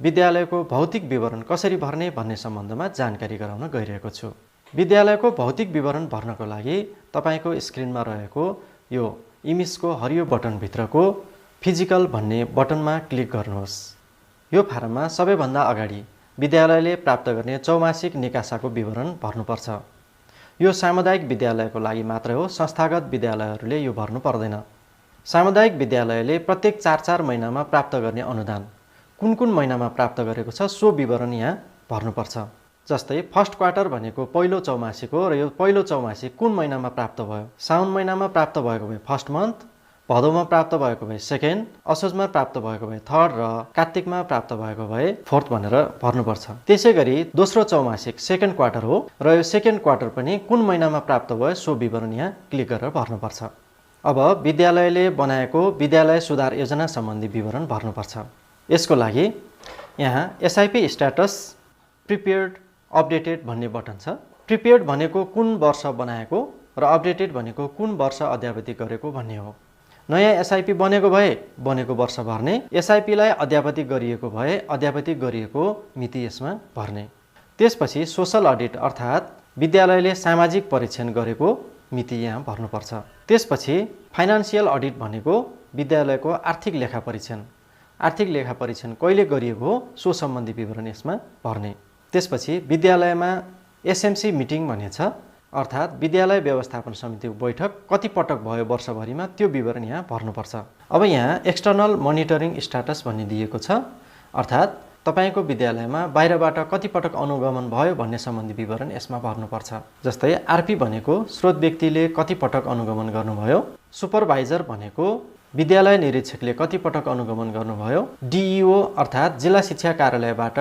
विद्यालयको भौतिक विवरण कसरी भर्ने भन्ने सम्बन्धमा जानकारी गराउन गइरहेको छु। विद्यालयको भौतिक विवरण भर्नको लागि तपाईको स्क्रिनमा रहेको यो इमेजको हरियो बटनभित्रको फिजिकल भन्ने बटनमा क्लिक गर्नुहोस्। यो फारममा सबैभन्दा अगाडि विद्यालयले प्राप्त गर्ने चौमासिक निकासाको विवरण भर्नुपर्छ। यो सामुदायिक विद्यालयको लागि मात्रै हो, संस्थागत विद्यालयहरूले यो भर्नु पर्दैन। सामुदायिक विद्यालयले प्रत्येक 4-4 महिनामा प्राप्त गर्ने अनुदान कुन महिनामा प्राप्त गरेको छ सो विवरण यहाँ भर्नुपर्छ। जस्तै फर्स्ट क्वार्टर भनेको पहिलो चौमासिक हो र यो पहिलो चौमासिक कुन महिनामा प्राप्त भयो? साउन महिनामा प्राप्त भएको भए फर्स्ट मन्थ, भदौमा प्राप्त भएको भए सेकेन्ड, असोजमा प्राप्त भएको भए थर्ड र कार्तिकमा प्राप्त भएको भए फोर्थ भनेर भर्नुपर्छ। त्यसैगरी दोस्रो चौमासिक सेकेन्ड क्वार्टर हो र यो सेकेन्ड क्वार्टर पनि कुन महिनामा प्राप्त भयो सो विवरण यहाँ क्लिक गरेर भर्नुपर्छ। अब विद्यालयले बनाएको विद्यालय सुधार योजना सम्बन्धी विवरण भर्नुपर्छ। यसको लागि यहाँ एसआइपी स्ट्याटस प्रिपेयर्ड अपडेटेड भन्ने बटन छ। प्रिपेयर्ड भनेको कुन वर्ष बनाएको र अपडेटेड भनेको कुन वर्ष अद्यावधिक गरेको भन्ने हो। नयाँ एसआइपी बनेको भए बनेको वर्ष भर्ने, एसआइपीलाई अद्यावधिक गरिएको भए अद्यावधिक गरिएको मिति यसमा भर्ने। त्यसपछि सोशल अडिट अर्थात् विद्यालयले सामाजिक परीक्षण गरेको मिति यहाँ भर्नुपर्छ। त्यसपछि फाइनान्सियल अडिट भनेको विद्यालयको आर्थिक लेखा परीक्षण, आर्थिक लेखा परीक्षण कहिले गरिएको हो सो सम्बन्धी विवरण यसमा भर्ने। त्यसपछि विद्यालयमा एसएमसी मिटिङ भन्ने छ, अर्थात् विद्यालय व्यवस्थापन समितिको बैठक कति पटक भयो वर्षभरिमा त्यो विवरण यहाँ भर्नुपर्छ। अब यहाँ एक्सटर्नल मोनिटरिङ स्ट्याटस भन्ने दिएको छ, अर्थात् तपाईको विद्यालयमा बाहिरबाट कति पटक अनुगमन भयो भन्ने सम्बन्धी विवरण यसमा भर्नुपर्छ। जस्तै आरपी भनेको स्रोत व्यक्तिले कति पटक अनुगमन गर्नुभयो, सुपरभाइजर भनेको विद्यालय निरीक्षकले कति पटक अनुगमन गर्नुभयो, डिइओ अर्थात् जिल्ला शिक्षा कार्यालयबाट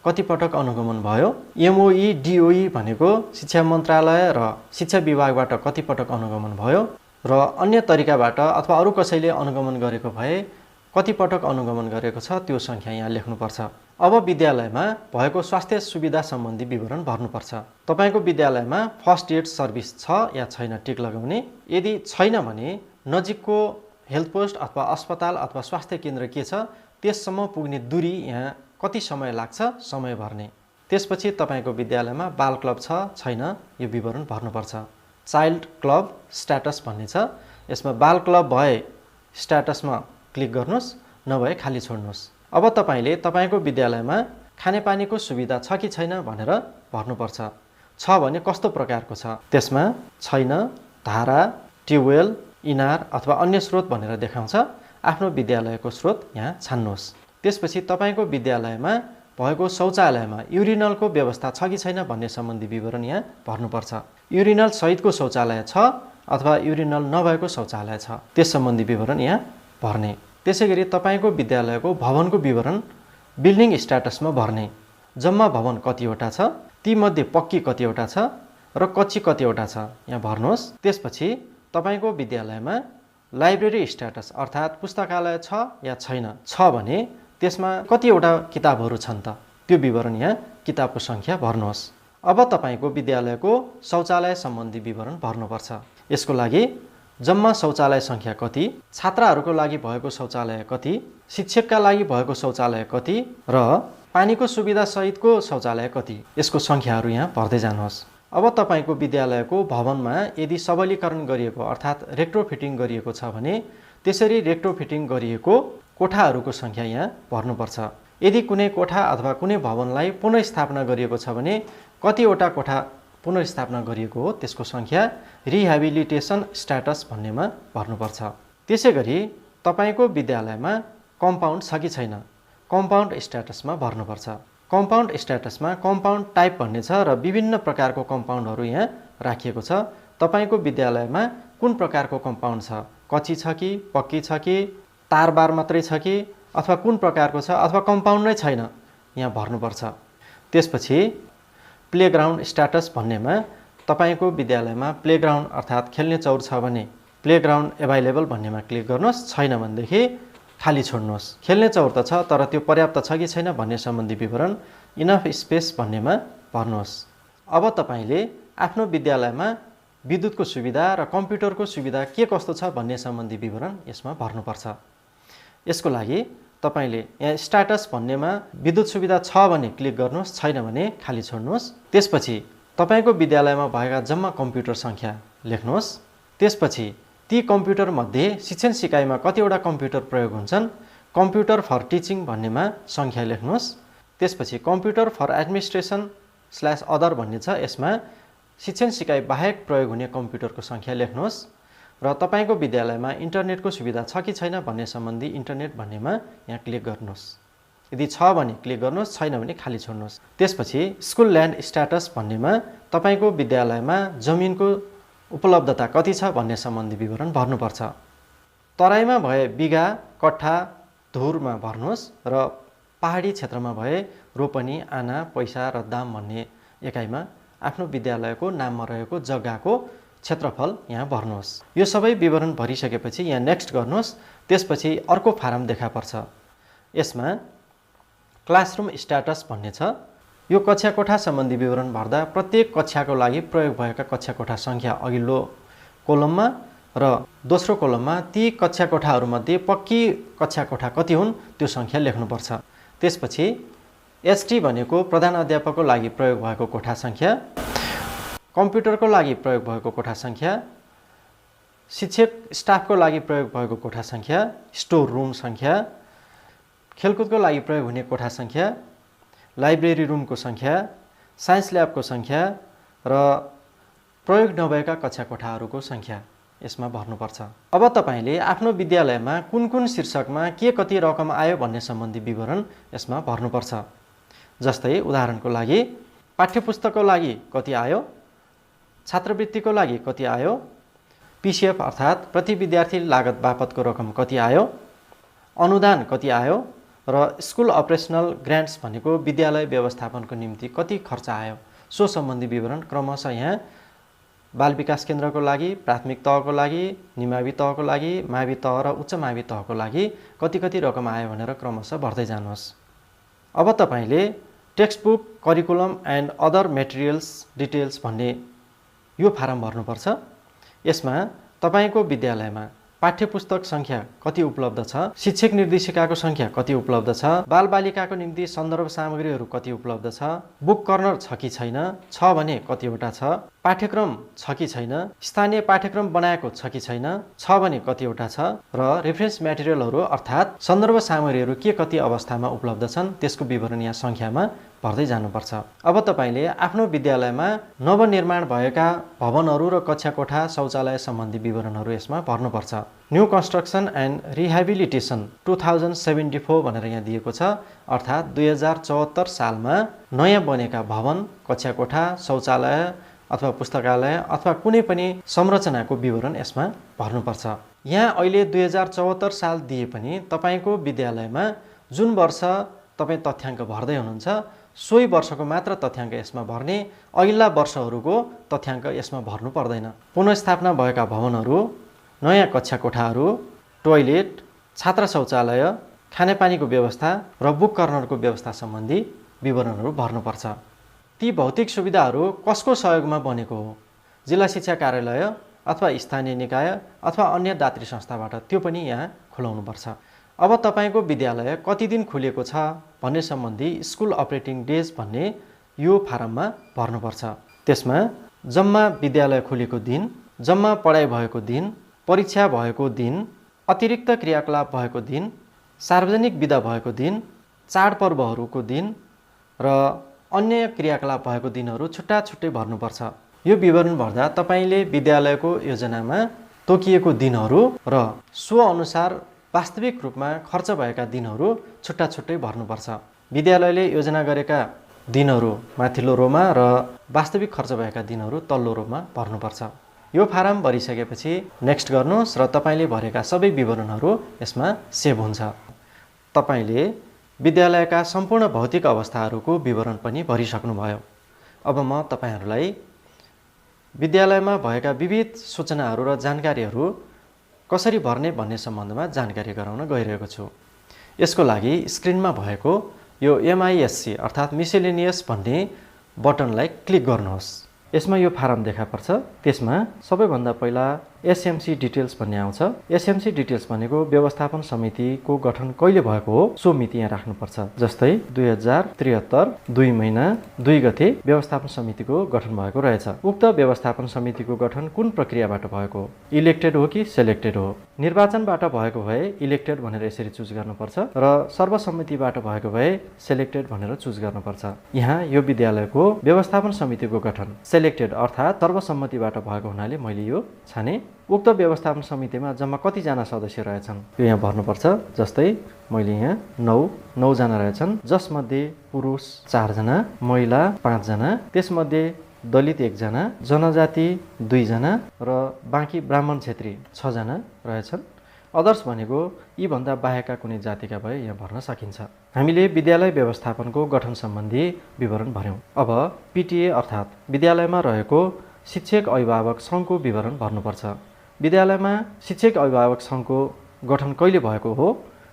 कति पटक अनुगमन भयो, एमओई डिओई भनेको शिक्षा मन्त्रालय र शिक्षा विभागबाट कति पटक अनुगमन भयो र अन्य तरिकाबाट अथवा अरू कसैले अनुगमन गरेको भए कति पटक अनुगमन गरेको छ त्यो संख्या यहाँ लेख्नुपर्छ। अब विद्यालयमा भएको स्वास्थ्य सुविधा सम्बन्धी विवरण भर्नुपर्छ। तपाईको विद्यालयमा फर्स्ट एड सर्भिस छ या छैन टिक लगाउने। यदि छैन भने नजिकको हेल्थ पोस्ट अथवा अस्पताल अथवा स्वास्थ्य केन्द्र के छ त्यससम्म पुग्ने दूरी यहाँ कति समय लाग्छ समय भर्ने। त्यसपछि तपाईको विद्यालयमा बाल क्लब छ छैन यो विवरण भर्नुपर्छ। चाइल्ड क्लब स्ट्याटस भन्ने छ, यसमा बाल क्लब भए स्ट्याटसमा क्लिक गर्नुहोस्, नभए खाली छोड्नुहोस्। अब तपाईले तपाईको विद्यालयमा खानेपानीको सुविधा छ कि छैन भनेर भर्नुपर्छ। छ भने कस्तो प्रकारको छ, त्यसमा छैन, धारा, ट्युबवेल, इनार अथवा अन्य स्रोत भनेर देखाउँछ। आफ्नो विद्यालयको स्रोत यहाँ छान्नुहोस्। त्यसपछि तपाईको विद्यालयमा भएको शौचालयमा युरिनलको व्यवस्था छ कि छैन भन्ने सम्बन्धी विवरण यहाँ भर्नुपर्छ। युरिनल सहितको शौचालय छ अथवा युरिनल नभएको शौचालय छ त्यस सम्बन्धी विवरण यहाँ भर्ने। त्यसैगरी तपाईको विद्यालयको भवनको विवरण बिल्डिङ स्ट्याटसमा भर्ने। जम्मा भवन कतिवटा छ, तीमध्ये पक्की कतिवटा छ र कच्ची कतिवटा छ यहाँ भर्नुहोस्। त्यसपछि तपाईको विद्यालयमा लाइब्रेरी स्ट्याटस अर्थात् पुस्तकालय छ या छैन, छ भने त्यसमा कतिवटा किताबहरू छन् त त्यो विवरण यहाँ किताबको सङ्ख्या भर्नुहोस्। अब तपाईको विद्यालयको शौचालय सम्बन्धी विवरण भर्नुपर्छ। यसको लागि जम्मा शौचालय सङ्ख्या कति, छात्राहरूको लागि भएको शौचालय कति, शिक्षकका लागि भएको शौचालय कति र पानीको सुविधा सहितको शौचालय कति, यसको सङ्ख्याहरू यहाँ भर्दै जानुहोस्। अब तपाईको विद्यालयको भवनमा यदि सबलीकरण गरिएको अर्थात् रेट्रोफिटिङ गरिएको छ भने त्यसरी रेट्रोफिटिङ गरिएको कोठाहरूको सङ्ख्या यहाँ भर्नुपर्छ। यदि कुनै कोठा अथवा कुनै भवनलाई पुनर्स्थापना गरिएको छ भने कतिवटा कोठा पुनर्स्थापना गरिएको हो त्यसको सङ्ख्या रिह्याबिलिटेसन स्ट्याटस भन्नेमा भर्नुपर्छ। त्यसैगरी तपाईको विद्यालयमा कम्पाउन्ड छ कि छैन कम्पाउन्ड स्ट्याटसमा भर्नुपर्छ। कम्पाउन्ड स्ट्याटसमा कम्पाउन्ड टाइप भन्ने छ र विभिन्न प्रकारको कम्पाउन्डहरू यहाँ राखिएको छ। तपाईको विद्यालयमा कुन प्रकारको कम्पाउन्ड छ, कच्ची छ कि पक्की छ कि तारबार मात्रै छ कि अथवा कुन प्रकारको छ अथवा कम्पाउन्ड नै छैन यहाँ भर्नुपर्छ। त्यसपछि प्लेग्राउन्ड स्ट्याटस भन्नेमा तपाईको विद्यालयमा प्लेग्राउन्ड अर्थात् खेल्ने चौर छ भने प्लेग्राउन्ड एभाइलेबल भन्नेमा क्लिक गर्नुहोस्, छैन भनेदेखि खाली छोड्नुहोस्। खेल्ने चौर त छ तर त्यो पर्याप्त छ कि छैन भन्ने सम्बन्धी विवरण इनफ स्पेस भन्नेमा भर्नुहोस्। अब तपाईले आफ्नो विद्यालयमा विद्युतको सुविधा र कम्प्युटरको सुविधा के कस्तो छ भन्ने सम्बन्धी विवरण यसमा भर्नुपर्छ। यसको लागि तपाईले यहाँ स्ट्याटस भन्नेमा विद्युत सुविधा छ भने क्लिक गर्नुहोस्, छैन भने खाली छोड्नुहोस्। त्यसपछि तपाईको विद्यालयमा भएका जम्मा कम्प्युटर संख्या लेख्नुहोस्। त्यसपछि ती कम्प्युटर मध्ये शिक्षण सिकाइमा कतिवटा कम्प्युटर प्रयोग हुन्छन्, कम्प्युटर फर टिचिङ भन्नेमा संख्या लेख्नुहोस्। त्यसपछि कम्प्युटर फर एडमिनिस्ट्रेसन/अदर भन्ने छ, यसमा शिक्षण सिकाइ बाहेक प्रयोग हुने कम्प्युटरको संख्या लेख्नुहोस् र तपाईको विद्यालयमा इन्टरनेटको सुविधा छ कि छैन भन्ने सम्बन्धी इन्टरनेट भन्नेमा यहाँ क्लिक गर्नुहोस्। यदि छ भने क्लिक गर्नुहोस्, छैन भने खाली छोड्नुहोस्। त्यसपछि स्कुल ल्यान्ड स्ट्याटस भन्नेमा तपाईको विद्यालयमा जमिनको उपलब्धता कति छ भन्ने सम्बन्धी विवरण भर्नुपर्छ। तराईमा भए बिघा, कट्ठा, धुरमा भर्नुहोस् र पहाडी क्षेत्रमा भए रोपनी, आना, पैसा र दाम भन्ने एकाइमा आफ्नो विद्यालयको नाममा रहेको जग्गाको क्षेत्रफल यहाँ भर्नुहोस्। यो सबै विवरण भरिसकेपछि यहाँ नेक्स्ट गर्नुहोस्। त्यसपछि अर्को फारम देखा पर्छ। यसमा क्लासरुम स्ट्याटस भन्ने छ। यो कक्षा कोठा सम्बन्धी विवरण भर्दा प्रत्येक कक्षाको लागि प्रयोग भएका कक्षा कोठा संख्या अघिल्लो कोलममा र दोस्रो कोलममा ती कक्षा कोठाहरूमध्ये पक्की कक्षा कोठा कति हुन् त्यो संख्या लेख्नुपर्छ। त्यसपछि एसटी भनेको प्रधान अध्यापकको लागि प्रयोग भएको कोठा संख्या, कम्प्युटरको लागि प्रयोग भएको कोठा संख्या, शिक्षक स्टाफको लागि प्रयोग भएको कोठा संख्या, स्टोर रुम संख्या, खेलकुदको लागि प्रयोग हुने कोठा संख्या, लाइब्रेरी रुमको संख्या, साइन्स ल्याबको संख्या र प्रयोग नभएका कक्षा कोठाहरूको संख्या यसमा भर्नुपर्छ। अब तपाईले आफ्नो विद्यालयमा कुन कुन शीर्षकमा के कति रकम आयो भन्ने सम्बन्धी विवरण यसमा भर्नुपर्छ। जस्तै उदाहरणको लागि पाठ्यपुस्तकको लागि कति आयो, छात्रवृत्तिको लागि कति आयो, पीसीएफ अर्थात् प्रति विद्यार्थी लागत बापतको रकम कति आयो, अनुदान कति आयो र स्कुल अपरेसनल ग्रान्ट्स भनेको विद्यालय व्यवस्थापनको निम्ति कति खर्च आयो सो सम्बन्धी विवरण क्रमशः यहाँ बाल विकास केन्द्रको लागि, प्राथमिक तहको लागि, निमावि तहको लागि, मावि तह र उच्च मावि तहको लागि कति कति रकम आयो भनेर क्रमशः भर्दै जानुहोस्। अब तपाईले text book, curriculum and other materials details भन्ने यो फारम भर्नुपर्छ। यसमा तपाईको विद्यालयमा पाठ्यपुस्तक संख्या कति उपलब्ध छ, शिक्षक निर्देशिकाको संख्या कति उपलब्ध छ, बालबालिकाको निम्ति सन्दर्भ सामग्रीहरू कति उपलब्ध छ, बुक कर्नर छ कि छैन, छ भने कतिवटा छ, पाठ्यक्रम छ कि छैन, स्थानीय पाठ्यक्रम बनाएको छ कि छैन, छ भने कतिवटा छ र रेफरेन्स मेटेरियलहरू अर्थात् सन्दर्भ सामग्रीहरू के कति अवस्थामा उपलब्ध छन् त्यसको विवरण यहाँ संख्यामा भर्दै जानुपर्छ। अब तपाईले आफ्नो विद्यालयमा नवनिर्माण भएका भवनहरू र कक्षा कोठा, शौचालय सम्बन्धी विवरणहरू यसमा भर्नुपर्छ। न्यू कन्स्ट्रक्सन एन्ड रिहेबिलिटेसन 2074 भनेर यहाँ दिएको छ, अर्थात् 2074 सालमा नयाँ बनेका भवन, कक्षा कोठा, शौचालय अथवा पुस्तकालय अथवा कुनै पनि संरचनाको विवरण यसमा भर्नुपर्छ। यहाँ अहिले 2074 साल दिए पनि तपाईको विद्यालयमा जुन वर्ष तपाई तथ्याङ्क भर्दै हुनुहुन्छ सोही वर्षको मात्र तथ्याङ्क यसमा भर्ने, अघिल्ला वर्षहरूको तथ्याङ्क यसमा भर्नु पर्दैन। पुनर्स्थापना भएका भवनहरू, नयाँ कक्षा कोठाहरू, टोयलेट, छात्र शौचालय, खानेपानीको व्यवस्था र बुक कर्नरको व्यवस्था सम्बन्धी विवरणहरू भर्नुपर्छ। ती भौतिक सुविधाहरू कसको सहयोगमा बनेको हो, जिल्ला शिक्षा कार्यालय अथवा स्थानीय निकाय अथवा अन्य दात्री संस्थाबाट त्यो पनि यहाँ खुलाउनुपर्छ। अब तपाईको विद्यालय कति दिन खुलेको छ भन्ने सम्बन्धी स्कुल अपरेटिङ डेज भन्ने यो फारममा भर्नुपर्छ। त्यसमा जम्मा विद्यालय खुलेको दिन, जम्मा पढाइ भएको दिन, परीक्षा भएको दिन, अतिरिक्त क्रियाकलाप भएको दिन, सार्वजनिक बिदा भएको दिन, चाडपर्वहरूको दिन र अन्य क्रियाकलाप भएको दिनहरू छुट्टा छुट्टै भर्नुपर्छ। यो विवरण भर्दा तपाईले विद्यालयको योजनामा तोकिएको दिनहरू र सो अनुसार वास्तविक रूपमा खर्च भएका दिनहरू छुट्टा छुट्टै भर्नुपर्छ। विद्यालयले योजना गरेका दिनहरू माथिल्लो रोमा र वास्तविक खर्च भएका दिनहरू तल्लो रोमा भर्नुपर्छ। यो फारम भरिसकेपछि नेक्स्ट गर्नुहोस् र तपाईले भरेका सबै विवरणहरू यसमा सेभ हुन्छ। तपाईले विद्यालयका सम्पूर्ण भौतिक अवस्थाहरूको विवरण पनि भरिसक्नुभयो। अब म तपाईहरूलाई विद्यालयमा भएका विविध सूचनाहरू र जानकारीहरू कसरी भर्ने भन्ने सम्बन्धमा जानकारी गराउन गइरहेको छु। यसको लागि स्क्रिनमा भएको यो MISC अर्थात् मिसेलेनियस भन्ने बटनलाई क्लिक गर्नुहोस्। यसमा यो फारम देखा पर्छ। त्यसमा सबैभन्दा पहिला एसएमसी डिटेल्स भन्ने आउँछ। एसएमसी डिटेल्स भनेको व्यवस्थापन समितिको गठन कहिले भएको हो सो मिति यहाँ राख्नुपर्छ। जस्तै 2073 2 महिना 2 गते व्यवस्थापन समितिको गठन भएको रहेछ। उक्त व्यवस्थापन समितिको गठन कुन प्रक्रियाबाट भएको हो? इलेक्टेड हो कि सेलेक्टेड हो? निर्वाचनबाट भएको भए इलेक्टेड भनेर यसरी चुज गर्नुपर्छ र सर्वसम्मतिबाट भएको भए सेलेक्टेड भनेर चुज गर्नुपर्छ। यहाँ यो विद्यालयको व्यवस्थापन समितिको गठन सेलेक्टेड अर्थात् सर्वसम्मतिबाट भएको हुनाले मैले यो छाने। उक्त व्यवस्थापन समितिमा जम्मा कतिजना सदस्य रहेछन् यो यहाँ भर्नुपर्छ। जस्तै मैले यहाँ 9 जना रहेछन्, जसमध्ये पुरुष 4 जना, महिला 5 जना, त्यसमध्ये दलित 1 जना, जनजाति 2 जना र बाँकी ब्राह्मण क्षेत्री 6 जना रहेछन्। अदर्स भनेको यी भन्दा बाहेकका कुनै जातिका भए यहाँ भर्न सकिन्छ। हामीले विद्यालय व्यवस्थापनको गठन सम्बन्धी विवरण भर्यौं। अब पिटिए अर्थात् विद्यालयमा रहेको शिक्षक अभिभावक सङ्घको विवरण भर्नुपर्छ। विद्यालयमा शिक्षक अभिभावक सङ्घको गठन कहिले भएको हो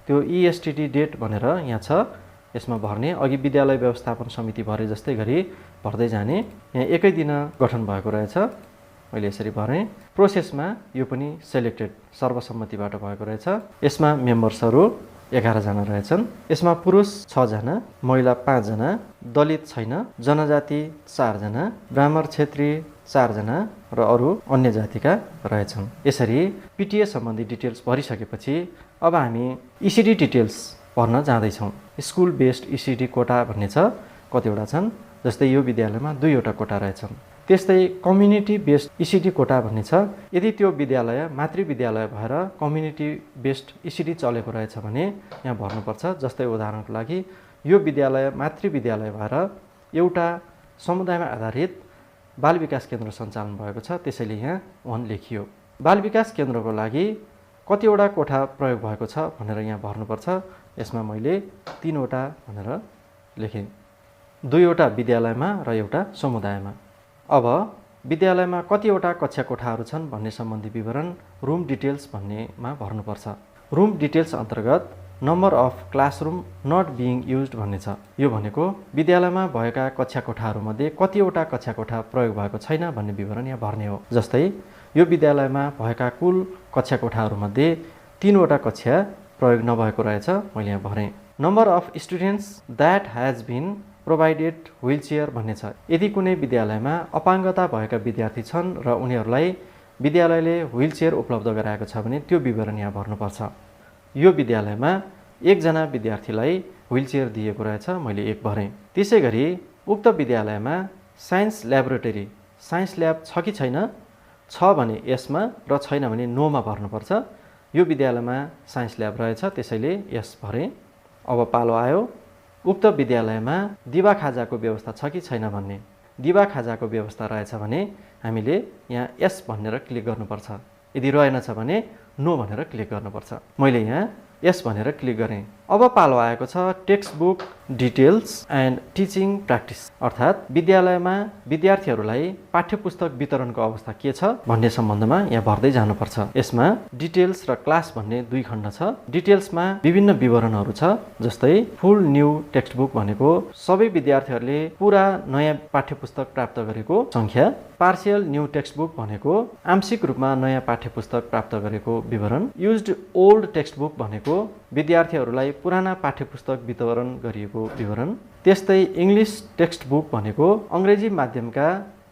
त्यो ESTD डेट भनेर यहाँ छ। यसमा भर्ने अघि विद्यालय व्यवस्थापन समिति भरे जस्तै गरी भर्दै जाने। यहाँ एकै दिन गठन भएको रहेछ, मैले यसरी भरेँ। प्रोसेसमा यो पनि सेलेक्टेड सर्वसम्मतिबाट भएको रहेछ। यसमा मेम्बर्सहरू 11 जना रहेछन्। यसमा पुरुष 6 जना, महिला 5 जना, दलित छैन, जनजाति 4 जना, ब्राह्मण क्षेत्री 4 जना र अरू अन्य जातिका रहेछन्। यसरी पिटिए सम्बन्धी डिटेल्स भरिसकेपछि अब हामी ECD डिटेल्स भर्न जाँदैछौँ। स्कुल बेस्ड ECD कोटा भन्ने छ, कतिवटा छन्। जस्तै यो विद्यालयमा 2वटा कोटा रहेछन्। त्यस्तै कम्युनिटी बेस्ड ECD कोटा भन्ने छ। यदि त्यो विद्यालय मातृविद्यालय भएर कम्युनिटी बेस्ड ECD चलेको रहेछ भने यहाँ भर्नुपर्छ। जस्तै उदाहरणको लागि यो विद्यालय मातृविद्यालय भएर एउटा समुदायमा आधारित बाल विकास केन्द्र सञ्चालन भएको छ, त्यसैले यहाँ 1 लेखियो। बाल विकास केन्द्रको लागि कतिवटा कोठा प्रयोग भएको छ भनेर यहाँ भर्नुपर्छ। यसमा मैले 3वटा भनेर लेखेँ, 2वटा विद्यालयमा र एउटा समुदायमा। अब विद्यालयमा कतिवटा कक्षा कोठाहरू छन् भन्ने सम्बन्धी विवरण रुम डिटेल्स भन्नेमा भर्नुपर्छ। रुम डिटेल्स अन्तर्गत number of classroom not being used भन्ने छ। यो भनेको विद्यालयमा भएका कक्षा कोठाहरूमध्ये कतिवटा कक्षा कोठा प्रयोग भएको छैन भन्ने विवरण यहाँ भर्ने हो। जस्तै यो विद्यालयमा भएका कुल कक्षा कोठाहरूमध्ये 3वटा कक्षा प्रयोग नभएको रहेछ, मैले यहाँ भरेँ। Number of students that has been provided wheelchair भन्ने छ। यदि कुनै विद्यालयमा अपाङ्गता भएका विद्यार्थी छन् र उनीहरूलाई विद्यालयले व्हिलचेयर उपलब्ध गराएको छ भने त्यो विवरण यहाँ भर्नुपर्छ। यो विद्यालयमा 1 जना विद्यार्थीलाई व्हिलचेयर दिएको रहेछ, मैले 1 भरेँ। त्यसै गरी उक्त विद्यालयमा साइन्स ल्याबोरेटरी साइन्स ल्याब छ कि छैन, छ भने यसमा र छैन भने नोमा भर्नुपर्छ। यो विद्यालयमा साइन्स ल्याब रहेछ, त्यसैले यस भरेँ। अब पालो आयो उक्त विद्यालयमा दिवा खाजाको व्यवस्था छ कि छैन भन्ने। दिवा खाजाको व्यवस्था रहेछ भने हामीले यहाँ यस भनेर क्लिक गर्नुपर्छ। यदि रहेनछ भने नो भनेर क्लिक गर्नुपर्छ। मैले यहाँ यस भनेर क्लिक गरेँ। अब पालो आएको छ text book details and teaching practice अर्थात् विद्यालयमा विद्यार्थीहरूलाई पाठ्यपुस्तक वितरणको अवस्था के छ भन्ने सम्बन्धमा यहाँ भर्दै जानुपर्छ। यसमा डिटेल्स र क्लास भन्ने 2 खण्ड छ। डिटेल्समा विभिन्न विवरणहरू छ। जस्तै फुल न्यू टेक्स्ट बुक भनेको सबै विद्यार्थीहरूले पुरा नयाँ पाठ्यपुस्तक प्राप्त गरेको सङ्ख्या। पार्शियल न्यू टेक्स्ट बुक भनेको आंशिक रूपमा नयाँ पाठ्यपुस्तक प्राप्त गरेको विवरण। युज्ड ओल्ड टेक्स्ट बुक भनेको विद्यार्थीहरूलाई पुराना पाठ्यपुस्तक वितरण गरिएको विवरण। त्यस्तै इङ्ग्लिस टेक्स्ट बुक भनेको अङ्ग्रेजी माध्यमका